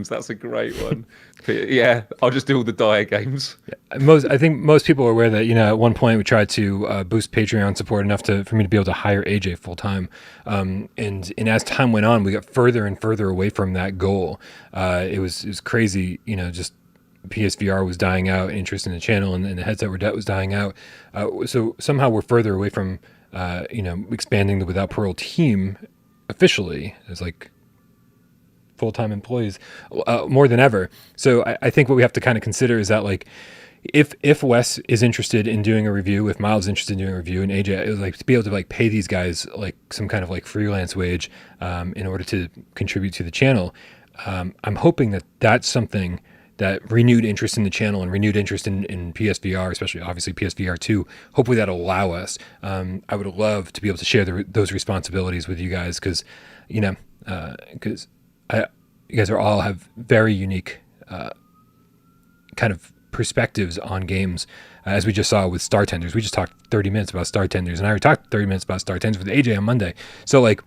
That's a great one. Yeah, I'll just do all the Dire games. Yeah, I think most people are aware that at one point we tried to boost Patreon support enough for me to be able to hire AJ full time, and as time went on, we got further and further away from that goal. It was crazy. Just PSVR was dying out, interest in the channel, and the headset was dying out. So somehow we're further away from expanding the Without Parole team officially as like full-time employees more than ever. So I think what we have to kind of consider is that like if Wes is interested in doing a review, if Miles is interested in doing a review, and AJ, like to be able to like pay these guys like some kind of like freelance wage in order to contribute to the channel, I'm hoping that that's something that renewed interest in the channel and renewed interest in PSVR, especially obviously PSVR 2, hopefully that'll allow us. I would love to be able to share those responsibilities with you guys because you guys all have very unique kind of perspectives on games, as we just saw with Startenders. We just talked 30 minutes about Startenders, and I already talked 30 minutes about Startenders with AJ on Monday. So like,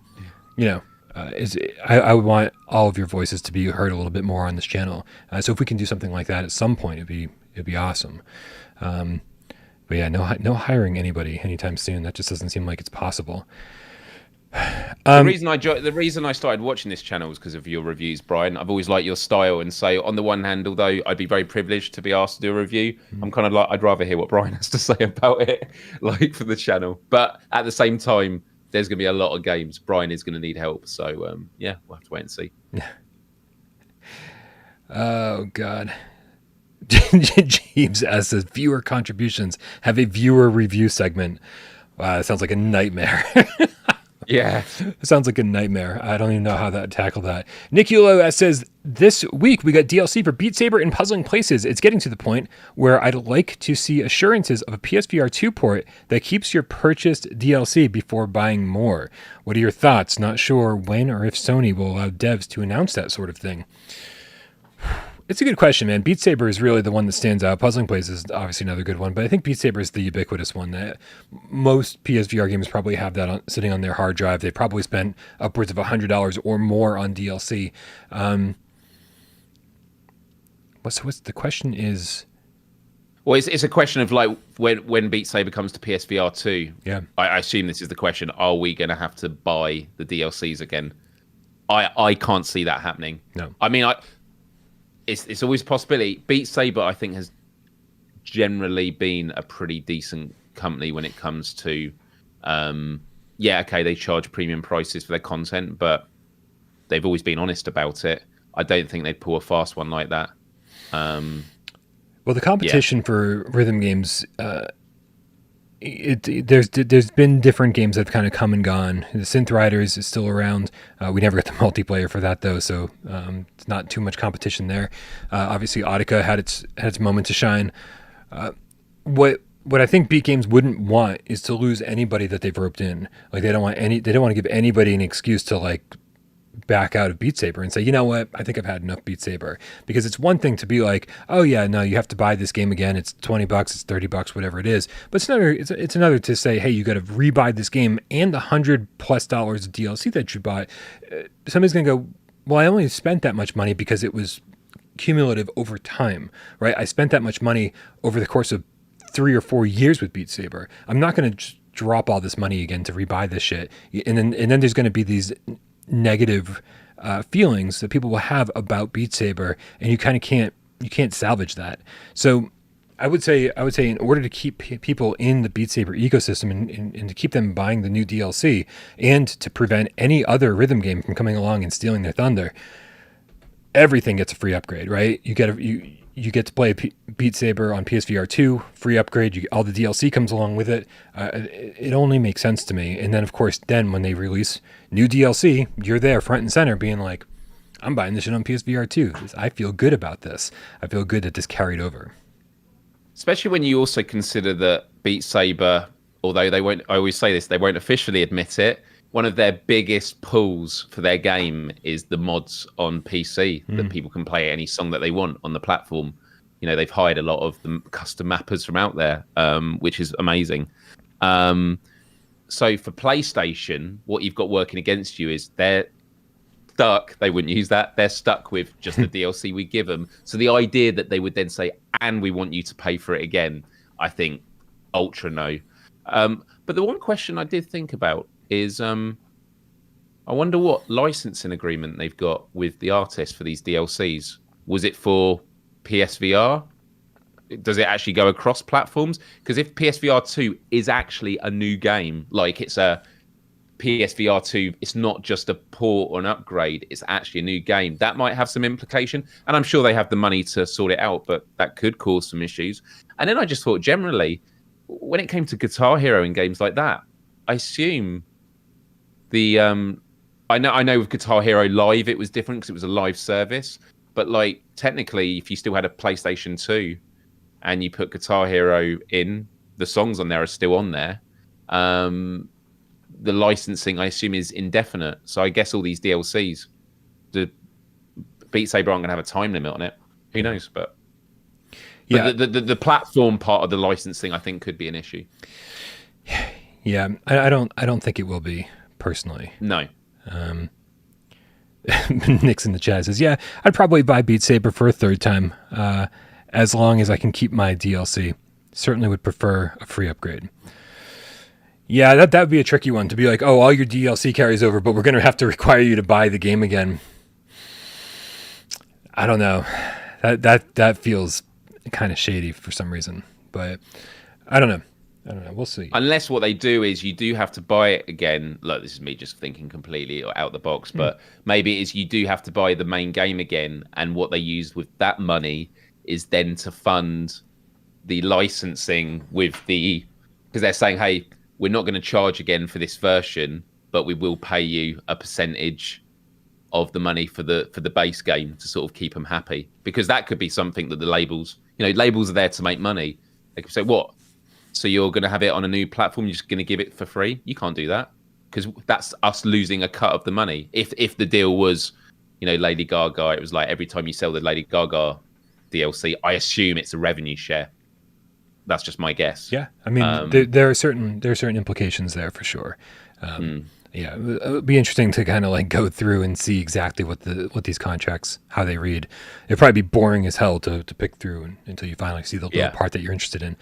I would want all of your voices to be heard a little bit more on this channel. So if we can do something like that at some point, it'd be awesome. But yeah, no hiring anybody anytime soon. That just doesn't seem like it's possible. The reason I started watching this channel was because of your reviews, Brian. I've always liked your style, and so on the one hand, although I'd be very privileged to be asked to do a review, I'm kind of like I'd rather hear what Brian has to say about it, like for the channel. But at the same time, there's going to be a lot of games. Brian is going to need help, so yeah, we'll have to wait and see. Oh God. Jeeves says viewer contributions have a viewer review segment. Wow, that sounds like a nightmare. Yeah. It sounds like a nightmare. I don't even know how to tackle that. Nick Yulo says, this week we got DLC for Beat Saber in Puzzling Places. It's getting to the point where I'd like to see assurances of a PSVR 2 port that keeps your purchased DLC before buying more. What are your thoughts? Not sure when or if Sony will allow devs to announce that sort of thing. It's a good question, man. Beat Saber is really the one that stands out. Puzzling Places is obviously another good one, but I think Beat Saber is the ubiquitous one that most PSVR games probably have that sitting on their hard drive. They probably spent upwards of $100 or more on DLC. What's the question is? Well, it's a question of like when Beat Saber comes to PSVR 2. Yeah, I assume this is the question. Are we going to have to buy the DLCs again? I can't see that happening. No, I mean It's always a possibility. Beat Saber, I think, has generally been a pretty decent company when it comes to, they charge premium prices for their content, but they've always been honest about it. I don't think they'd pull a fast one like that. Well, the competition for rhythm games, there's been different games that have kind of come and gone. The Synth Riders is still around. We never got the multiplayer for that though, so it's not too much competition there. Obviously, Audica had its moment to shine. What I think Beat Games wouldn't want is to lose anybody that they've roped in. Like they don't want to give anybody an excuse to like back out of Beat Saber and say, you know what, I think I've had enough Beat Saber. Because it's one thing to be like, oh yeah, no, you have to buy this game again. It's $20, it's $30, whatever it is. But it's another to say, hey, you got to rebuy this game and the $100+ of DLC that you bought. Somebody's gonna go, well, I only spent that much money because it was cumulative over time, right? I spent that much money over the course of 3 or 4 years with Beat Saber. I'm not gonna just drop all this money again to rebuy this shit. And then there's gonna be these negative feelings that people will have about Beat Saber, and you kind of can't salvage that. So I would say in order to keep people in the Beat Saber ecosystem and to keep them buying the new DLC and to prevent any other rhythm game from coming along and stealing their thunder, everything gets a free upgrade, right? you get to play Beat Saber on PSVR 2, free upgrade. All the DLC comes along with it. It only makes sense to me. And then, of course, when they release new DLC, you're there front and center being like, I'm buying this shit on PSVR 2. I feel good about this. I feel good that this carried over. Especially when you also consider that Beat Saber, although they won't, I always say this, they won't officially admit it, one of their biggest pulls for their game is the mods on PC that people can play any song that they want on the platform. You know, they've hired a lot of the custom mappers from out there, which is amazing. So for PlayStation, what you've got working against you is they're stuck. They wouldn't use that. They're stuck with just the DLC we give them. So the idea that they would then say, and we want you to pay for it again, I think ultra no. But the one question I did think about is I wonder what licensing agreement they've got with the artists for these DLCs. Was it for PSVR? Does it actually go across platforms? Because if PSVR 2 is actually a new game, like it's a PSVR 2, it's not just a port or an upgrade, it's actually a new game, that might have some implication. And I'm sure they have the money to sort it out, but that could cause some issues. And then I just thought generally, when it came to Guitar Hero and games like that, I assume the I know with Guitar Hero Live it was different because it was a live service, but like technically if you still had a PlayStation 2 and you put Guitar Hero in, the songs on there are still on there. The licensing I assume is indefinite, so I guess all these DLCs, the Beat Saber aren't going to have a time limit on it. Who knows? But yeah, the platform part of the licensing I think could be an issue. Yeah, I don't think it will be. Personally, no. Nick's in the chat says, "Yeah, I'd probably buy Beat Saber for a third time, as long as I can keep my DLC. Certainly would prefer a free upgrade." Yeah, that would be a tricky one to be like, "Oh, all your DLC carries over, but we're going to have to require you to buy the game again." I don't know. That feels kind of shady for some reason, but I don't know. We'll see. Unless what they do is you do have to buy it again. Look, this is me just thinking completely out the box, but maybe it is you do have to buy the main game again. And what they use with that money is then to fund the licensing with because they're saying, hey, we're not going to charge again for this version, but we will pay you a percentage of the money for the base game to sort of keep them happy. Because that could be something that the labels are there to make money. They could say, what? So you're going to have it on a new platform, you're just going to give it for free? You can't do that, because that's us losing a cut of the money. If the deal was, Lady Gaga, it was like every time you sell the Lady Gaga DLC, I assume it's a revenue share. That's just my guess. Yeah, I mean, there are certain implications there for sure. Yeah, it would be interesting to kind of like go through and see exactly what these contracts, how they read. It'd probably be boring as hell to pick through until you finally see the little part that you're interested in.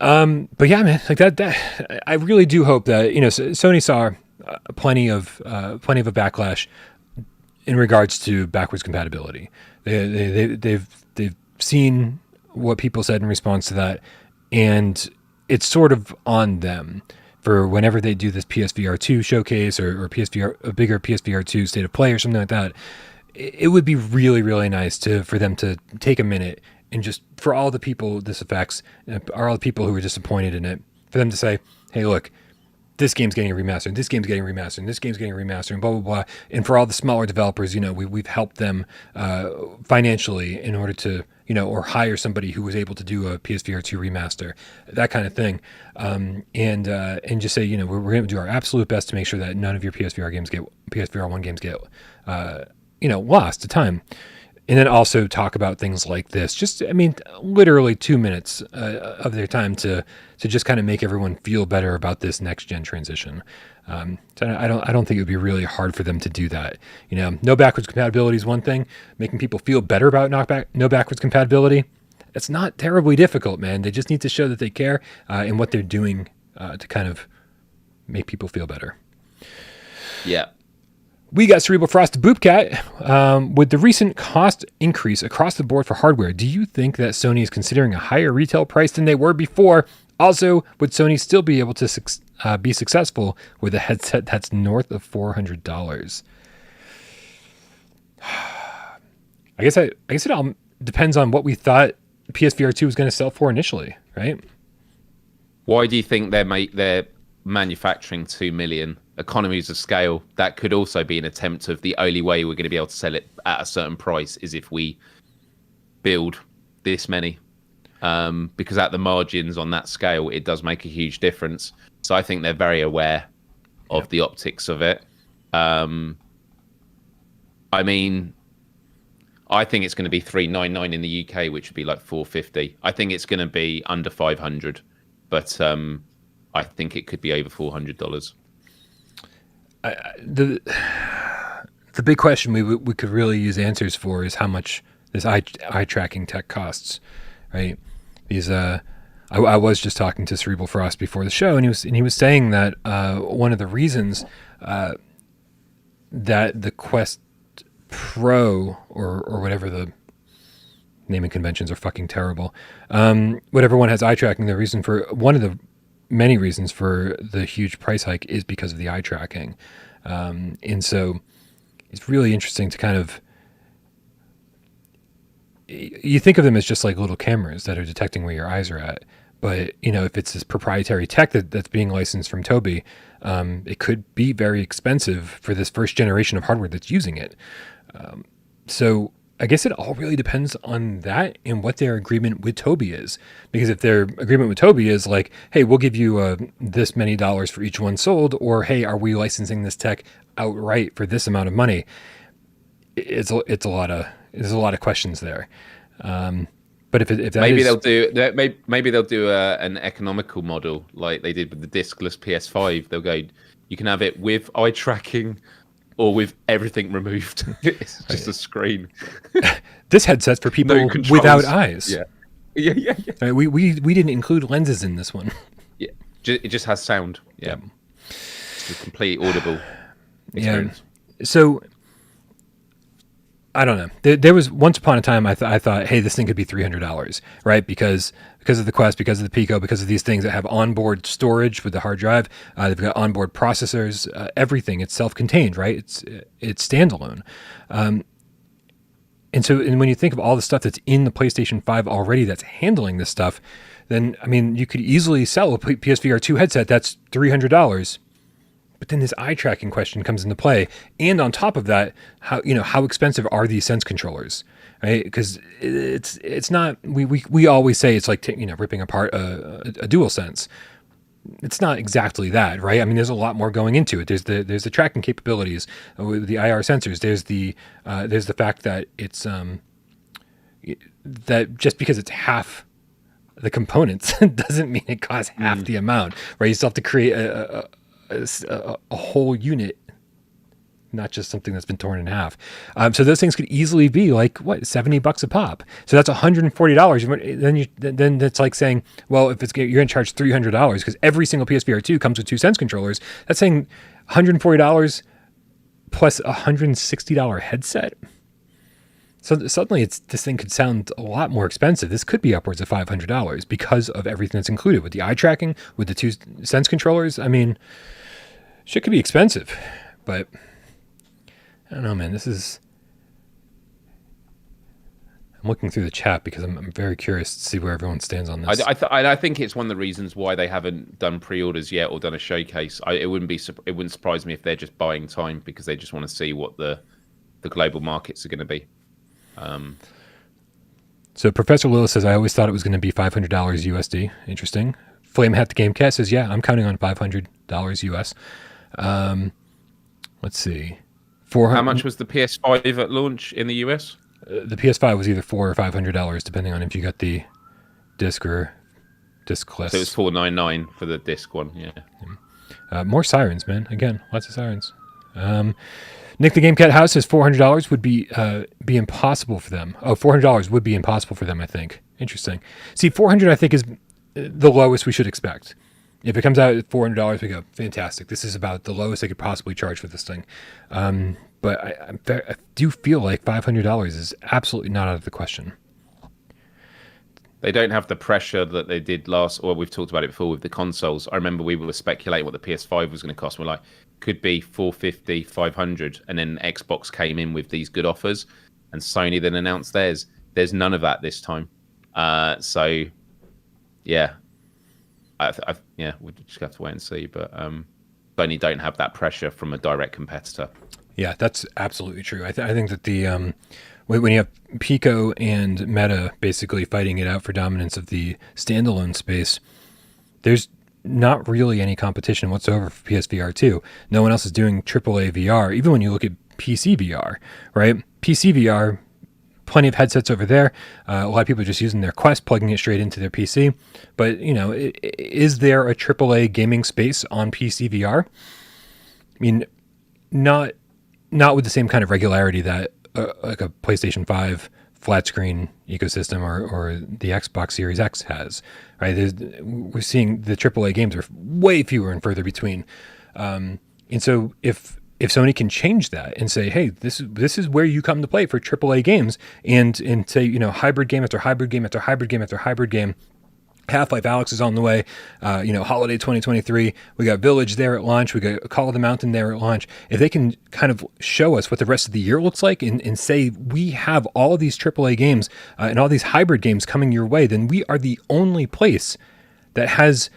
But yeah, man, like that I really do hope that, Sony saw plenty of a backlash in regards to backwards compatibility. They've seen what people said in response to that, and it's sort of on them for whenever they do this PSVR 2 showcase or a bigger PSVR 2 state of play or something like that. It would be really, really nice for them to take a minute and just, for all the people this affects, all the people who were disappointed in it, for them to say, hey, look, this game's getting a remaster, and this game's getting a remaster, and this game's getting a remaster, and blah, blah, blah. And for all the smaller developers, we've helped them financially in order to, or hire somebody who was able to do a PSVR 2 remaster, that kind of thing. And just say, we're going to do our absolute best to make sure that none of your PSVR 1 games get, lost to time. And then also talk about things like this. Just, literally 2 minutes of their time to just kind of make everyone feel better about this next gen transition. So I don't think it would be really hard for them to do that. No backwards compatibility is one thing. Making people feel better about no backwards compatibility, it's not terribly difficult, man. They just need to show that they care and what they're doing to kind of make people feel better. Yeah. We got Cerebral Frost Boopcat. With the recent cost increase across the board for hardware, do you think that Sony is considering a higher retail price than they were before? Also, would Sony still be able to be successful with a headset that's north of $400? I guess depends on what we thought PSVR 2 was going to sell for initially, right? Why do you think they're manufacturing 2 million? Economies of scale. That could also be an attempt of the only way we're going to be able to sell it at a certain price is if we build this many. Because at the margins on that scale, it does make a huge difference. So I think they're very aware of the optics of it. I mean, I think it's going to be $399 in the UK, which would be like $450. I think it's going to be under $500, but I think it could be over $400. The big question we could really use answers for is how much this eye tracking tech costs, right? These I was just talking to Cerebral Frost before the show, and he was saying that one of the reasons that the Quest Pro or whatever, the naming conventions are fucking terrible. Whatever one has eye tracking, one of the many reasons for the huge price hike is because of the eye tracking. And so it's really interesting to kind of, you think of them as just like little cameras that are detecting where your eyes are at. But, if it's this proprietary tech that's being licensed from Tobii, it could be very expensive for this first generation of hardware that's using it. So I guess it all really depends on that and what their agreement with Tobii is. Because if their agreement with Tobii is like, hey, we'll give you this many dollars for each one sold, or hey, are we licensing this tech outright for this amount of money? There's a lot of questions there. But if that maybe is, they'll do an economical model like they did with the discless PS5. They'll go, you can have it with eye tracking or with everything removed. It's just a screen. This headset's for people without eyes. Yeah. Right, we didn't include lenses in this one. Yeah, it just has sound. Yeah, it's a complete audible experience. Yeah. So I don't know. There was once upon a time I thought, hey, this thing could be $300, right? Because of the Quest, because of the Pico, because of these things that have onboard storage with the hard drive. They've got onboard processors, everything. It's self-contained, right? It's standalone. And when you think of all the stuff that's in the PlayStation 5 already that's handling this stuff, then, I mean, you could easily sell a PSVR 2 headset that's $300. But then this eye tracking question comes into play, and on top of that, how expensive are these Sense controllers, right? Because it's not. We always say it's like ripping apart a DualSense. It's not exactly that, right? I mean, there's a lot more going into it. There's the tracking capabilities with the IR sensors. There's the fact that it's that just because it's half the components doesn't mean it costs half the amount, right? You still have to create a whole unit, not just something that's been torn in half. So those things could easily be like $70 a pop. So that's $140. Then it's like saying, well, if you're going to charge $300 because every single PSVR 2 comes with two Sense controllers, that's saying $140 plus a $160 headset. So suddenly this thing could sound a lot more expensive. This could be upwards of $500 because of everything that's included with the eye tracking, with the two Sense controllers. I mean, shit could be expensive, but I don't know, man. I'm looking through the chat because I'm very curious to see where everyone stands on this. I think it's one of the reasons why they haven't done pre-orders yet or done a showcase. It wouldn't surprise me if they're just buying time because they just want to see what the global markets are going to be. So Professor Lillis says, I always thought it was going to be $500 USD. Interesting. Flamehat the Gamecast says, yeah, I'm counting on $500 US. Let's see. How much was the PS5 at launch in the US? The PS5 was either $400 or $500, depending on if you got the disc or discless. So it was $499 for the disc one, yeah. More sirens, man. Again, lots of sirens. Nick the GameCat House says $400 would be impossible for them. Oh, $400 would be impossible for them, I think. Interesting. See, $400 I think is the lowest we should expect. If it comes out at $400, we go, fantastic. This is about the lowest they could possibly charge for this thing. But I do feel like $500 is absolutely not out of the question. They don't have the pressure that they did we've talked about it before with the consoles. I remember we were speculating what the PS5 was going to cost. We're like, could be $450, $500. And then Xbox came in with these good offers and Sony then announced theirs. There's none of that this time. So yeah, yeah, we'll just have to wait and see. But Sony don't have that pressure from a direct competitor. Yeah, that's absolutely true. I think that the when you have Pico and Meta basically fighting it out for dominance of the standalone space, there's not really any competition whatsoever for PSVR 2. No one else is doing AAA VR, even when you look at PC VR, right? PC VR, plenty of headsets over there. A lot of people are just using their Quest, plugging it straight into their PC. But, is there a AAA gaming space on PC VR? I mean, not with the same kind of regularity that like a PlayStation 5 flat screen ecosystem or the Xbox Series X has, right? We're seeing the AAA games are way fewer and further between. And so if Sony can change that and say, hey, this is where you come to play for AAA games, and say, hybrid game after hybrid game after hybrid game after hybrid game. Half-Life Alyx is on the way, holiday 2023. We got Village there at launch. We got Call of the Mountain there at launch. If they can kind of show us what the rest of the year looks like and say we have all of these AAA games and all these hybrid games coming your way, then we are the only place that has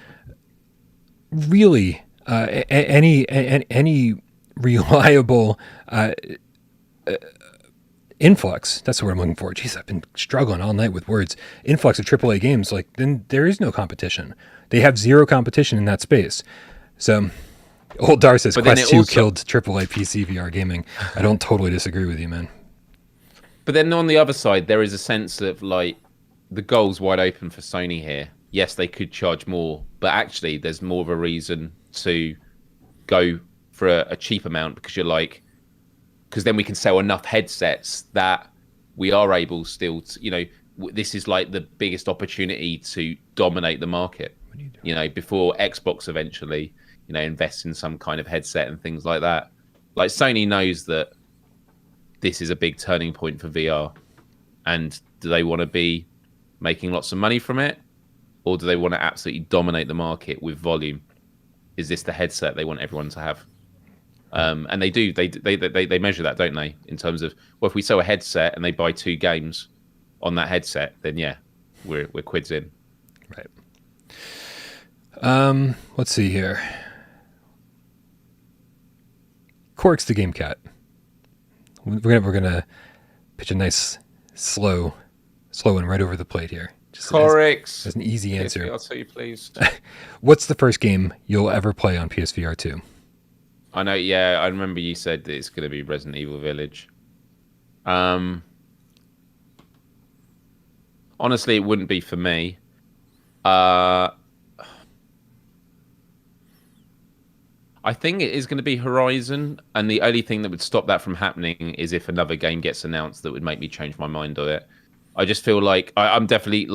really any reliable influx. That's the word I'm looking for. Jeez, I've been struggling all night with words. Influx of AAA games, then there is no competition. They have zero competition in that space. So, old Dar says Quest 2 killed AAA PC VR gaming. I don't totally disagree with you, man. But then on the other side, there is a sense of the goal's wide open for Sony here. Yes, they could charge more, but actually there's more of a reason to go for a cheap amount, because because then we can sell enough headsets that we are able still to, this is the biggest opportunity to dominate the market, before Xbox eventually, invests in some kind of headset and things like that. Sony knows that this is a big turning point for VR. And do they want to be making lots of money from it? Or do they want to absolutely dominate the market with volume? Is this the headset they want everyone to have? And they do. They measure that, don't they? In terms of, well, if we sell a headset and they buy 2 games on that headset, then yeah, we're quids in. Right. Let's see here. Cork's the Game Cat. We're gonna pitch a nice slow one right over the plate here. Corix. As an easy answer. I'll tell you, please. What's the first game you'll ever play on PSVR 2? I know, yeah, I remember you said that it's going to be Resident Evil Village. Honestly, it wouldn't be for me. I think it is going to be Horizon, and the only thing that would stop that from happening is if another game gets announced that would make me change my mind on it. I just feel like I'm definitely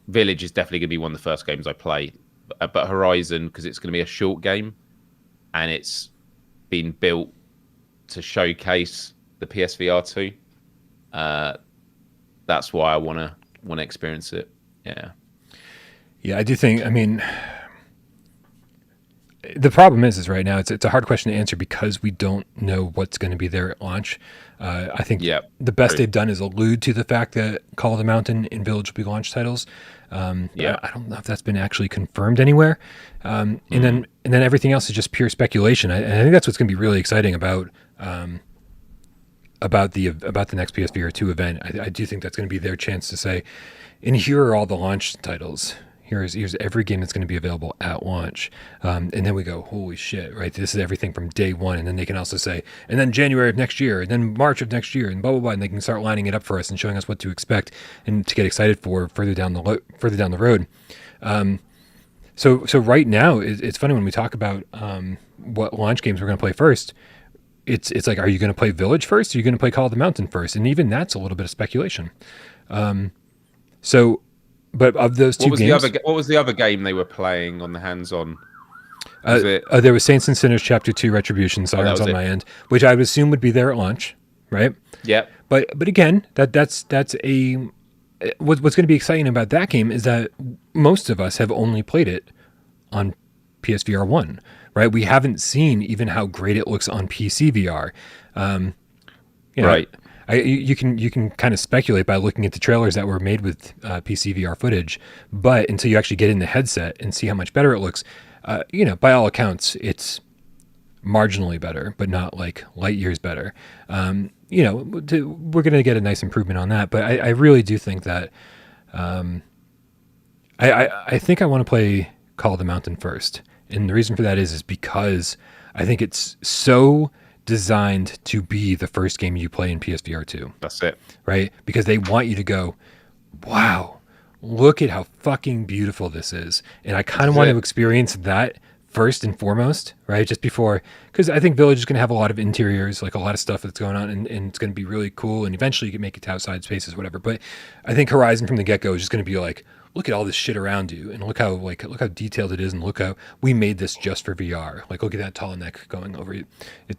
Village is definitely going to be one of the first games I play, but Horizon, because it's going to be a short game. And it's been built to showcase the PSVR 2. That's why I want to experience it. Yeah. Yeah, I do think. I mean, the problem is right now it's a hard question to answer because we don't know what's going to be there at launch. I think the best they've done is allude to the fact that Call of the Mountain and Village will be launch titles. I don't know if that's been actually confirmed anywhere. And then everything else is just pure speculation. I think that's what's going to be really exciting about the next PSVR 2 event. I do think that's going to be their chance to say, and here are all the launch titles. Here's every game that's going to be available at launch. And then we go, holy shit, right? This is everything from day one. And then they can also say, and then January of next year, and then March of next year, and blah, blah, blah. And they can start lining it up for us and showing us what to expect and to get excited for further down the road. So right now, it's funny when we talk about what launch games we're going to play first. It's like, are you going to play Village first? Or are you going to play Call of the Mountain first? And even that's a little bit of speculation. But of those two games, what was the other game they were playing on the hands-on? There was Saints and Sinners Chapter 2 Retribution, Sirens on my end, which I would assume would be there at launch, right? Yeah. But again, that's a what's going to be exciting about that game is that most of us have only played it on PSVR 1, right? We haven't seen even how great it looks on PC VR. Right. You can kind of speculate by looking at the trailers that were made with PCVR footage, but until you actually get in the headset and see how much better it looks, by all accounts, it's marginally better, but not like light years better. We're going to get a nice improvement on that, but I really do think that I think I want to play Call of the Mountain first, and the reason for that is because I think it's so designed to be the first game you play in PSVR 2. That's it. Right? Because they want you to go, wow, look at how fucking beautiful this is. And I kind of want to experience that first and foremost, right? Just before, because I think Village is going to have a lot of interiors, like a lot of stuff that's going on, and it's going to be really cool. And eventually you can make it to outside spaces, whatever. But I think Horizon from the get-go is just going to be like, look at all this shit around you, and look how detailed it is, and look how we made this just for VR. Like, look at that tall neck going over you.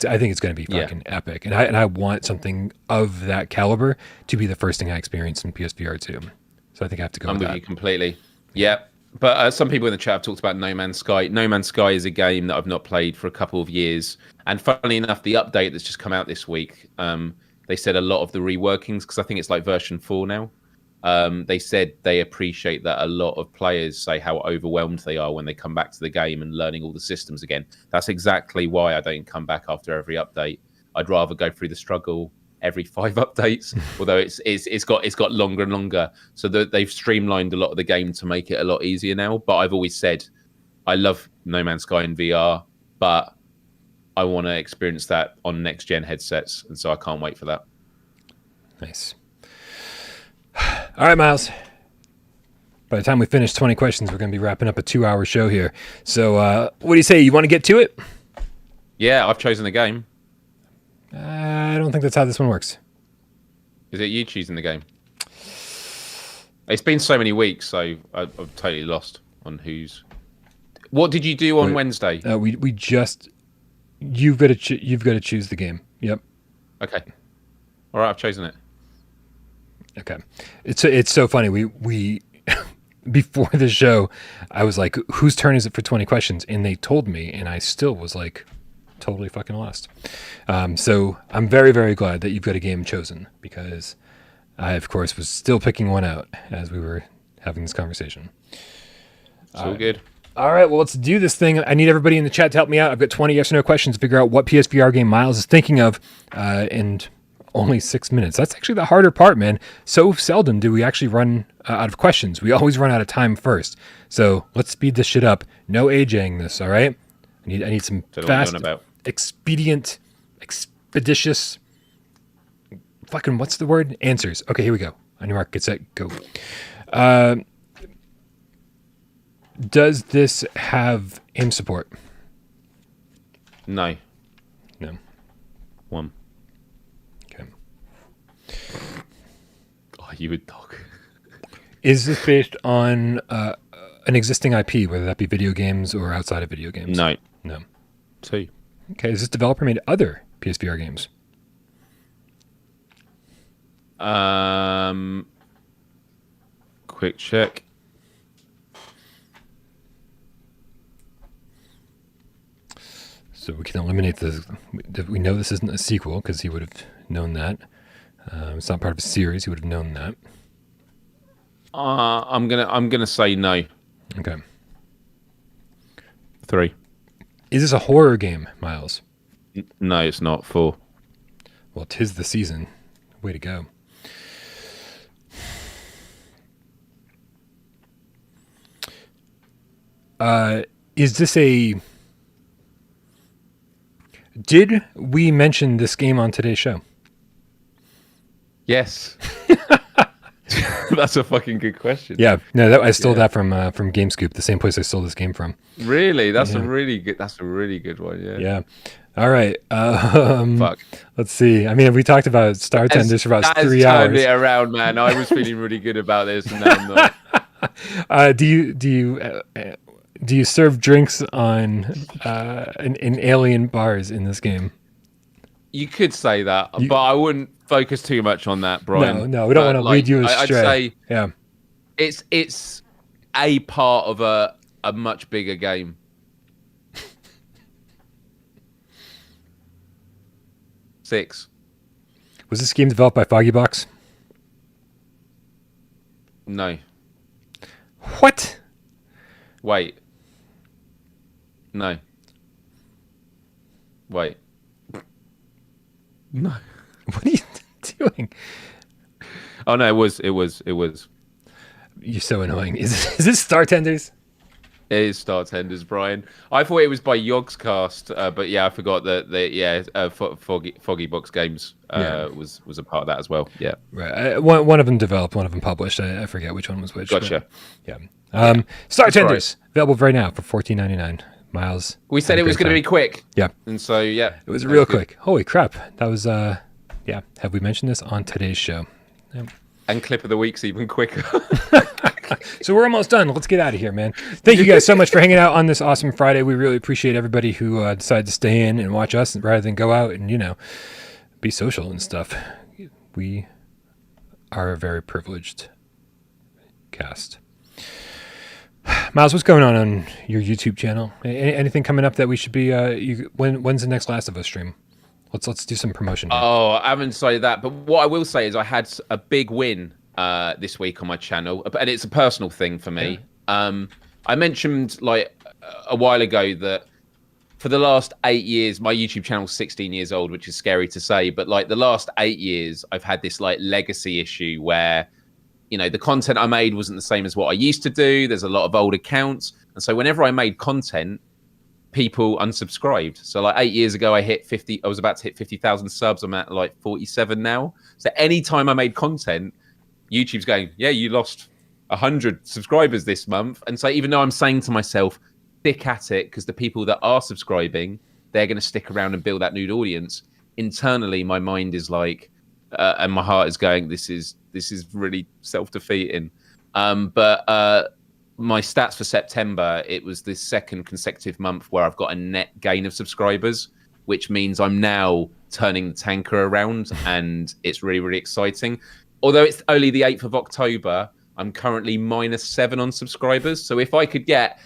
I think it's going to be fucking epic, and I want something of that caliber to be the first thing I experience in PSVR 2. So I think I have to go. I'm with you completely. Yeah, but some people in the chat have talked about No Man's Sky. No Man's Sky is a game that I've not played for a couple of years, and funnily enough, the update that's just come out this week, they said a lot of the reworkings, because I think it's like version 4 now. They said they appreciate that a lot of players say how overwhelmed they are when they come back to the game and learning all the systems again. That's exactly why I don't come back after every update. I'd rather go through the struggle every 5 updates, although it's got longer and longer. So they've streamlined a lot of the game to make it a lot easier now. But I've always said I love No Man's Sky in VR, but I want to experience that on next gen headsets, and so I can't wait for that. Nice. All right, Miles. By the time we finish 20 questions, we're going to be wrapping up a 2-hour show here. So what do you say? You want to get to it? Yeah, I've chosen the game. I don't think that's how this one works. Is it you choosing the game? It's been so many weeks, so I've totally lost on who's... What did you do on Wednesday? We just... You've got to choose the game. Yep. Okay. All right, I've chosen it. Okay. It's so funny. We before the show, I was like, whose turn is it for 20 questions? And they told me, and I still was like totally fucking lost. So I'm very, very glad that you've got a game chosen, because I, of course, was still picking one out as we were having this conversation. It's all good. All right, well, let's do this thing. I need everybody in the chat to help me out. I've got 20 yes or no questions to figure out what PSVR game Miles is thinking of, and only 6 minutes. That's actually the harder part, man. So seldom do we actually run out of questions. We always run out of time first. So let's speed this shit up. No AJing this, all right? I need some fast, expedient, expeditious, fucking, what's the word? Answers. Okay, here we go. On your mark, get set, go. Does this have aim support? No. No. 1. Okay. Oh, you a dog. Is this based on an existing IP, whether that be video games or outside of video games? No. No. 2. Okay. Is this developer made other PSVR games? Quick check. So we can eliminate this. We know this isn't a sequel because he would have known that. It's not part of a series. He would have known that. I'm gonna say no. Okay. 3. Is this a horror game, Miles? No, it's not. 4. Well, 'tis the season. Way to go. Is this a... Did we mention this game on today's show? Yes. That's a fucking good question. Yeah, no, I stole that from GameScoop, the same place I stole this game from. Really? That's a really good one. Yeah. Yeah. All right. Fuck. Let's see. I mean, we talked about Startenders for about 3 hours. Turned it around, man. I was feeling really good about this, and now I'm not. Do you serve drinks on in alien bars in this game? You could say that, but I wouldn't focus too much on that, Brian. No, we don't want to lead you astray. I'd say yeah, it's a part of a much bigger game. 6. Was this game developed by Foggybox? No. What? Wait. No. Wait. No. What are you doing? Oh no, it was. You're so annoying. Is this Startenders? It is Startenders, Brian. I thought it was by GAMESCAST, but yeah, I forgot that Foggy Box Games was a part of that as well. Yeah, right. One of them developed, one of them published. I forget which one was which. Gotcha. But, yeah. Startenders available right now for $14.99. Miles. We said it was going to be quick. Yeah. And so yeah, it was real quick. Holy crap! That was yeah. Have we mentioned this on today's show? Yep. And clip of the week's even quicker. So we're almost done. Let's get out of here, man. Thank you guys so much for hanging out on this awesome Friday. We really appreciate everybody who decided to stay in and watch us rather than go out and, be social and stuff. We are a very privileged cast. Miles, what's going on your YouTube channel? Anything coming up that we should be? When's the next Last of Us stream? Let's do some promotion here. Oh, I haven't decided that, but what I will say is I had a big win this week on my channel, and it's a personal thing for me. Yeah. I mentioned like a while ago that for the last 8 years, my YouTube channel's 16 years old, which is scary to say, but like the last 8 years, I've had this like legacy issue where, the content I made wasn't the same as what I used to do. There's a lot of old accounts, and so whenever I made content, people unsubscribed. So like 8 years ago, I was about to hit 50,000 subs. I'm at like 47 now. So anytime I made content, YouTube's going, yeah, you lost 100 subscribers this month. And so even though I'm saying to myself, stick at it, because the people that are subscribing, they're going to stick around and build that new audience. Internally, my mind is like, and my heart is going, this is really self-defeating. But my stats for September, it was the second consecutive month where I've got a net gain of subscribers, which means I'm now turning the tanker around, and it's really, really exciting. Although it's only the 8th of October, I'm currently -7 on subscribers. So if I could get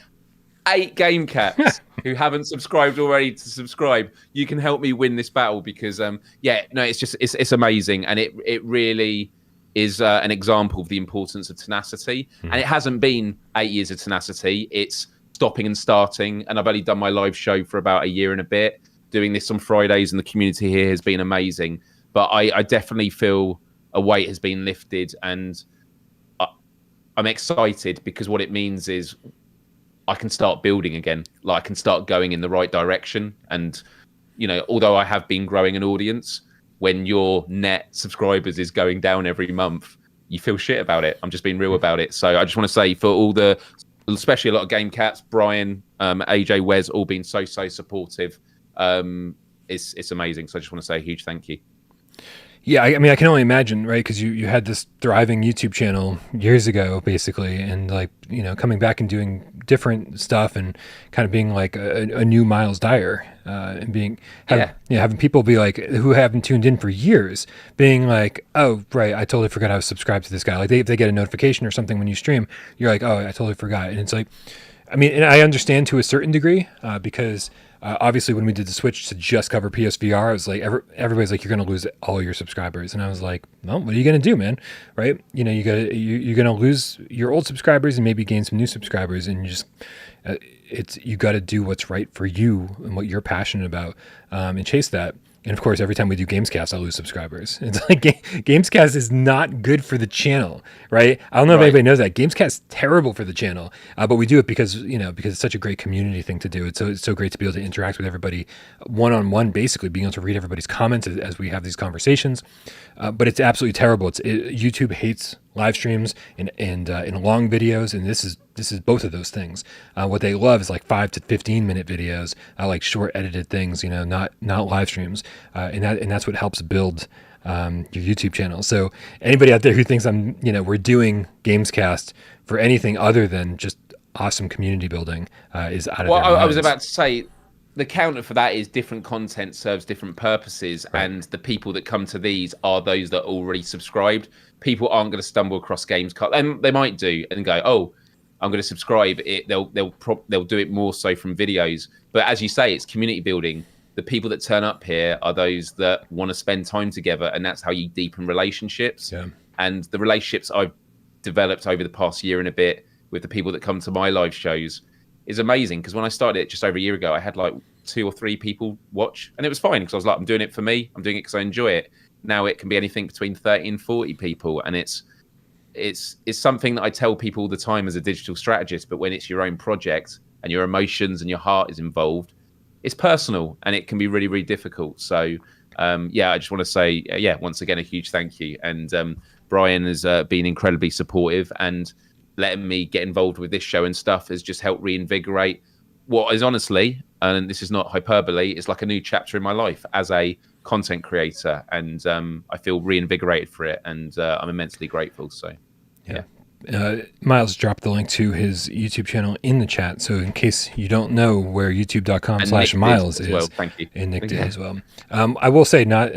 8 game cats who haven't subscribed already to subscribe, you can help me win this battle, because it's amazing, and it really is an example of the importance of tenacity. And it hasn't been 8 years of tenacity. It's stopping and starting. And I've only done my live show for about a year and a bit. Doing this on Fridays, and the community here has been amazing. But I definitely feel a weight has been lifted, and I'm excited, because what it means is I can start building again. Like I can start going in the right direction. And, although I have been growing an audience, when your net subscribers is going down every month, you feel shit about it. I'm just being real about it. So I just want to say, for all especially a lot of game cats, Brian, AJ, Wes, all been so supportive. It's amazing. So I just want to say a huge thank you. Yeah, I mean, I can only imagine, right? Because you had this thriving YouTube channel years ago, basically, and like, coming back and doing different stuff and kind of being like a new Miles Dyer, and having people be like, who haven't tuned in for years, being like, oh, right, I totally forgot I was subscribed to this guy. Like if they get a notification or something when you stream, you're like, oh, I totally forgot. And it's like, I mean, and I understand to a certain degree, because obviously when we did the switch to just cover PSVR, I was like, everybody's like, you're going to lose all your subscribers. And I was like, well, what are you going to do, man? Right? You're going to lose your old subscribers and maybe gain some new subscribers. And you got to do what's right for you and what you're passionate about, and chase that. And of course, every time we do GAMESCAST, I lose subscribers. It's like GAMESCAST is not good for the channel, right? I don't know if anybody knows that. GAMESCAST is terrible for the channel, but we do it because it's such a great community thing to do. It's so great to be able to interact with everybody one-on-one, basically being able to read everybody's comments as we have these conversations. But it's absolutely terrible. YouTube hates live streams and long videos, and this is both of those things. What they love is like 5 to 15 minute videos, like short edited things, not live streams, and that's what helps build your YouTube channel. So anybody out there who thinks we're doing GAMESCAST for anything other than just awesome community building is out of their minds. I was about to say, the counter for that is different content serves different purposes, right. And the people that come to these are those that are already subscribed. People aren't going to stumble across GAMESCAST, and they might do and go, "Oh, I'm going to subscribe." They'll do it more so from videos. But as you say, it's community building. the people that turn up here are those that want to spend time together, and that's how you deepen relationships. Yeah. And the relationships I've developed over the past year and a bit with the people that come to my live shows is amazing. Because when I started it just over a year ago, I had like 2 or 3 people watch, and it was fine because I was like, I'm doing it for me. I'm doing it because I enjoy it. Now it can be anything between 30 and 40 people, and it's something that I tell people all the time as a digital strategist. But when it's your own project and your emotions and your heart is involved, it's personal, and it can be really, really difficult. So, I just want to say, once again, a huge thank you. And Brian has been incredibly supportive, and letting me get involved with this show and stuff has just helped reinvigorate what is honestly, and this is not hyperbole, it's like a new chapter in my life as a content creator. And I feel reinvigorated for it, and I'm immensely grateful. So, yeah. Miles dropped the link to his YouTube channel in the chat, so in case you don't know where youtube.com/Miles is, well, thank you. And Nick did as well. I will say, not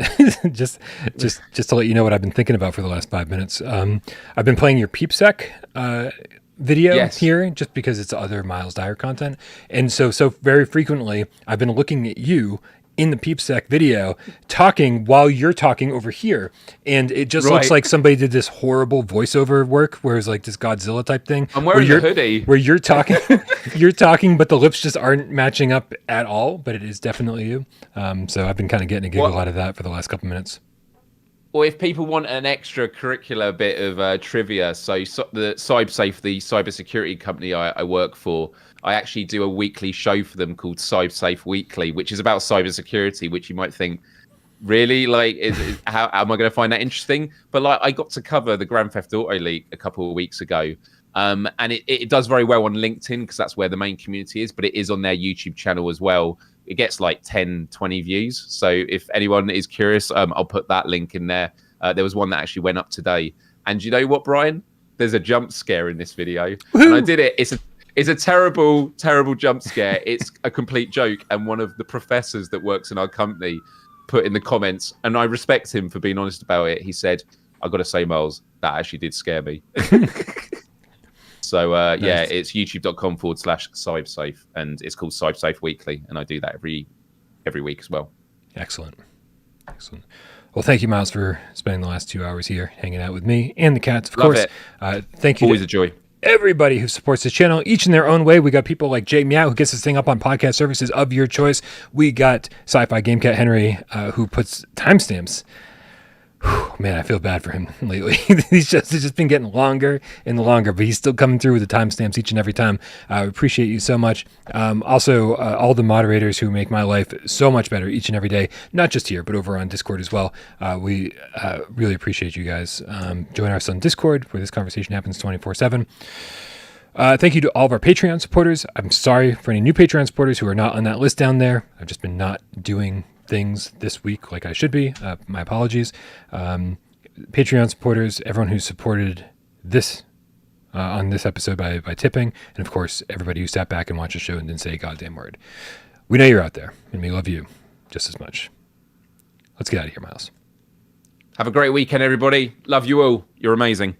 just to let you know what I've been thinking about for the last 5 minutes. I've been playing your PeepSec video here just because it's other Miles Dyer content, and so very frequently I've been looking at you in the PeepSec video talking while you're talking over here, and it just looks like somebody did this horrible voiceover work where it's like this Godzilla type thing. I'm wearing a hoodie where you're talking you're talking, but the lips just aren't matching up at all, but it is definitely you. So I've been kind of getting a giggle out of that for the last couple minutes. Well, if people want an extracurricular bit of trivia, so the CyberSafe, the cybersecurity company I work for, I actually do a weekly show for them called CyberSafe Weekly, which is about cybersecurity, which you might think, really, like, how am I going to find that interesting? But like, I got to cover the Grand Theft Auto leak a couple of weeks ago, and it does very well on LinkedIn because that's where the main community is, but it is on their YouTube channel as well. It gets like 10, 20 views. So if anyone is curious, I'll put that link in there. There was one that actually went up today. And you know what, Brian? There's a jump scare in this video. Woo-hoo! And I did it. It's a terrible, terrible jump scare. It's a complete joke. And one of the professors that works in our company put in the comments, and I respect him for being honest about it. He said, "I got to say, Miles, that actually did scare me." So, nice. It's youtube.com/cybersafe, and it's called CyberSafe Weekly, and I do that every week as well. Excellent. Well, thank you, Miles, for spending the last 2 hours here hanging out with me and the cats, of course. Thank you. Always a joy. Everybody who supports this channel, each in their own way. We got people like Jay Meow, who gets this thing up on podcast services of your choice. We got Sci-Fi Game Cat Henry, who puts timestamps. Man, I feel bad for him lately. It's just been getting longer and longer, but he's still coming through with the timestamps each and every time. I appreciate you so much. Also, all the moderators who make my life so much better each and every day, not just here, but over on Discord as well. We really appreciate you guys. Join us on Discord, where this conversation happens 24/7. Thank you to all of our Patreon supporters. I'm sorry for any new Patreon supporters who are not on that list down there. I've just been not doing things this week like I should be. My apologies. Patreon supporters, everyone who supported this on this episode by tipping, and of course everybody who sat back and watched the show and didn't say a goddamn word. We know you're out there, and we love you just as much. Let's get out of here, Miles. Have a great weekend, everybody. Love you all. You're amazing.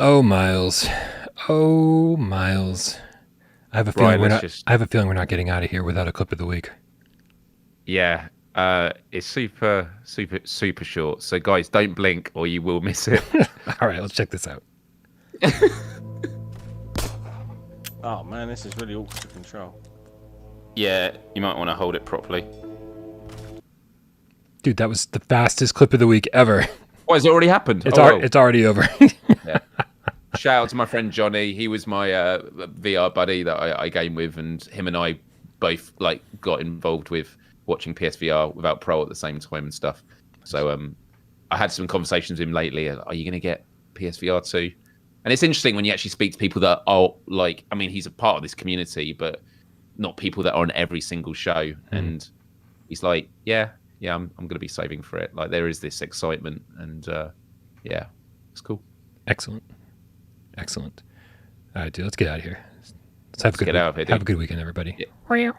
Oh, Miles. I have a feeling we're not getting out of here without a clip of the week. Yeah, it's super short. So guys, don't blink or you will miss it. All right, let's check this out. Oh man, this is really awkward to control. Yeah, you might want to hold it properly. Dude, that was the fastest clip of the week ever. Oh, has it already happened? It's already over. Yeah. Shout out to my friend Johnny. He was my VR buddy that I game with, and him and I both got involved with watching PSVR without Parole at the same time and stuff. So I had some conversations with him lately. Are you going to get PSVR too? And it's interesting when you actually speak to people that are he's a part of this community, but not people that are on every single show. And he's like, yeah, I'm going to be saving for it. Like, there is this excitement, and it's cool. Excellent. All right, dude, let's get out of here. Let's have a good get out of here, have a dude. good weekend, everybody. Yeah. Wow.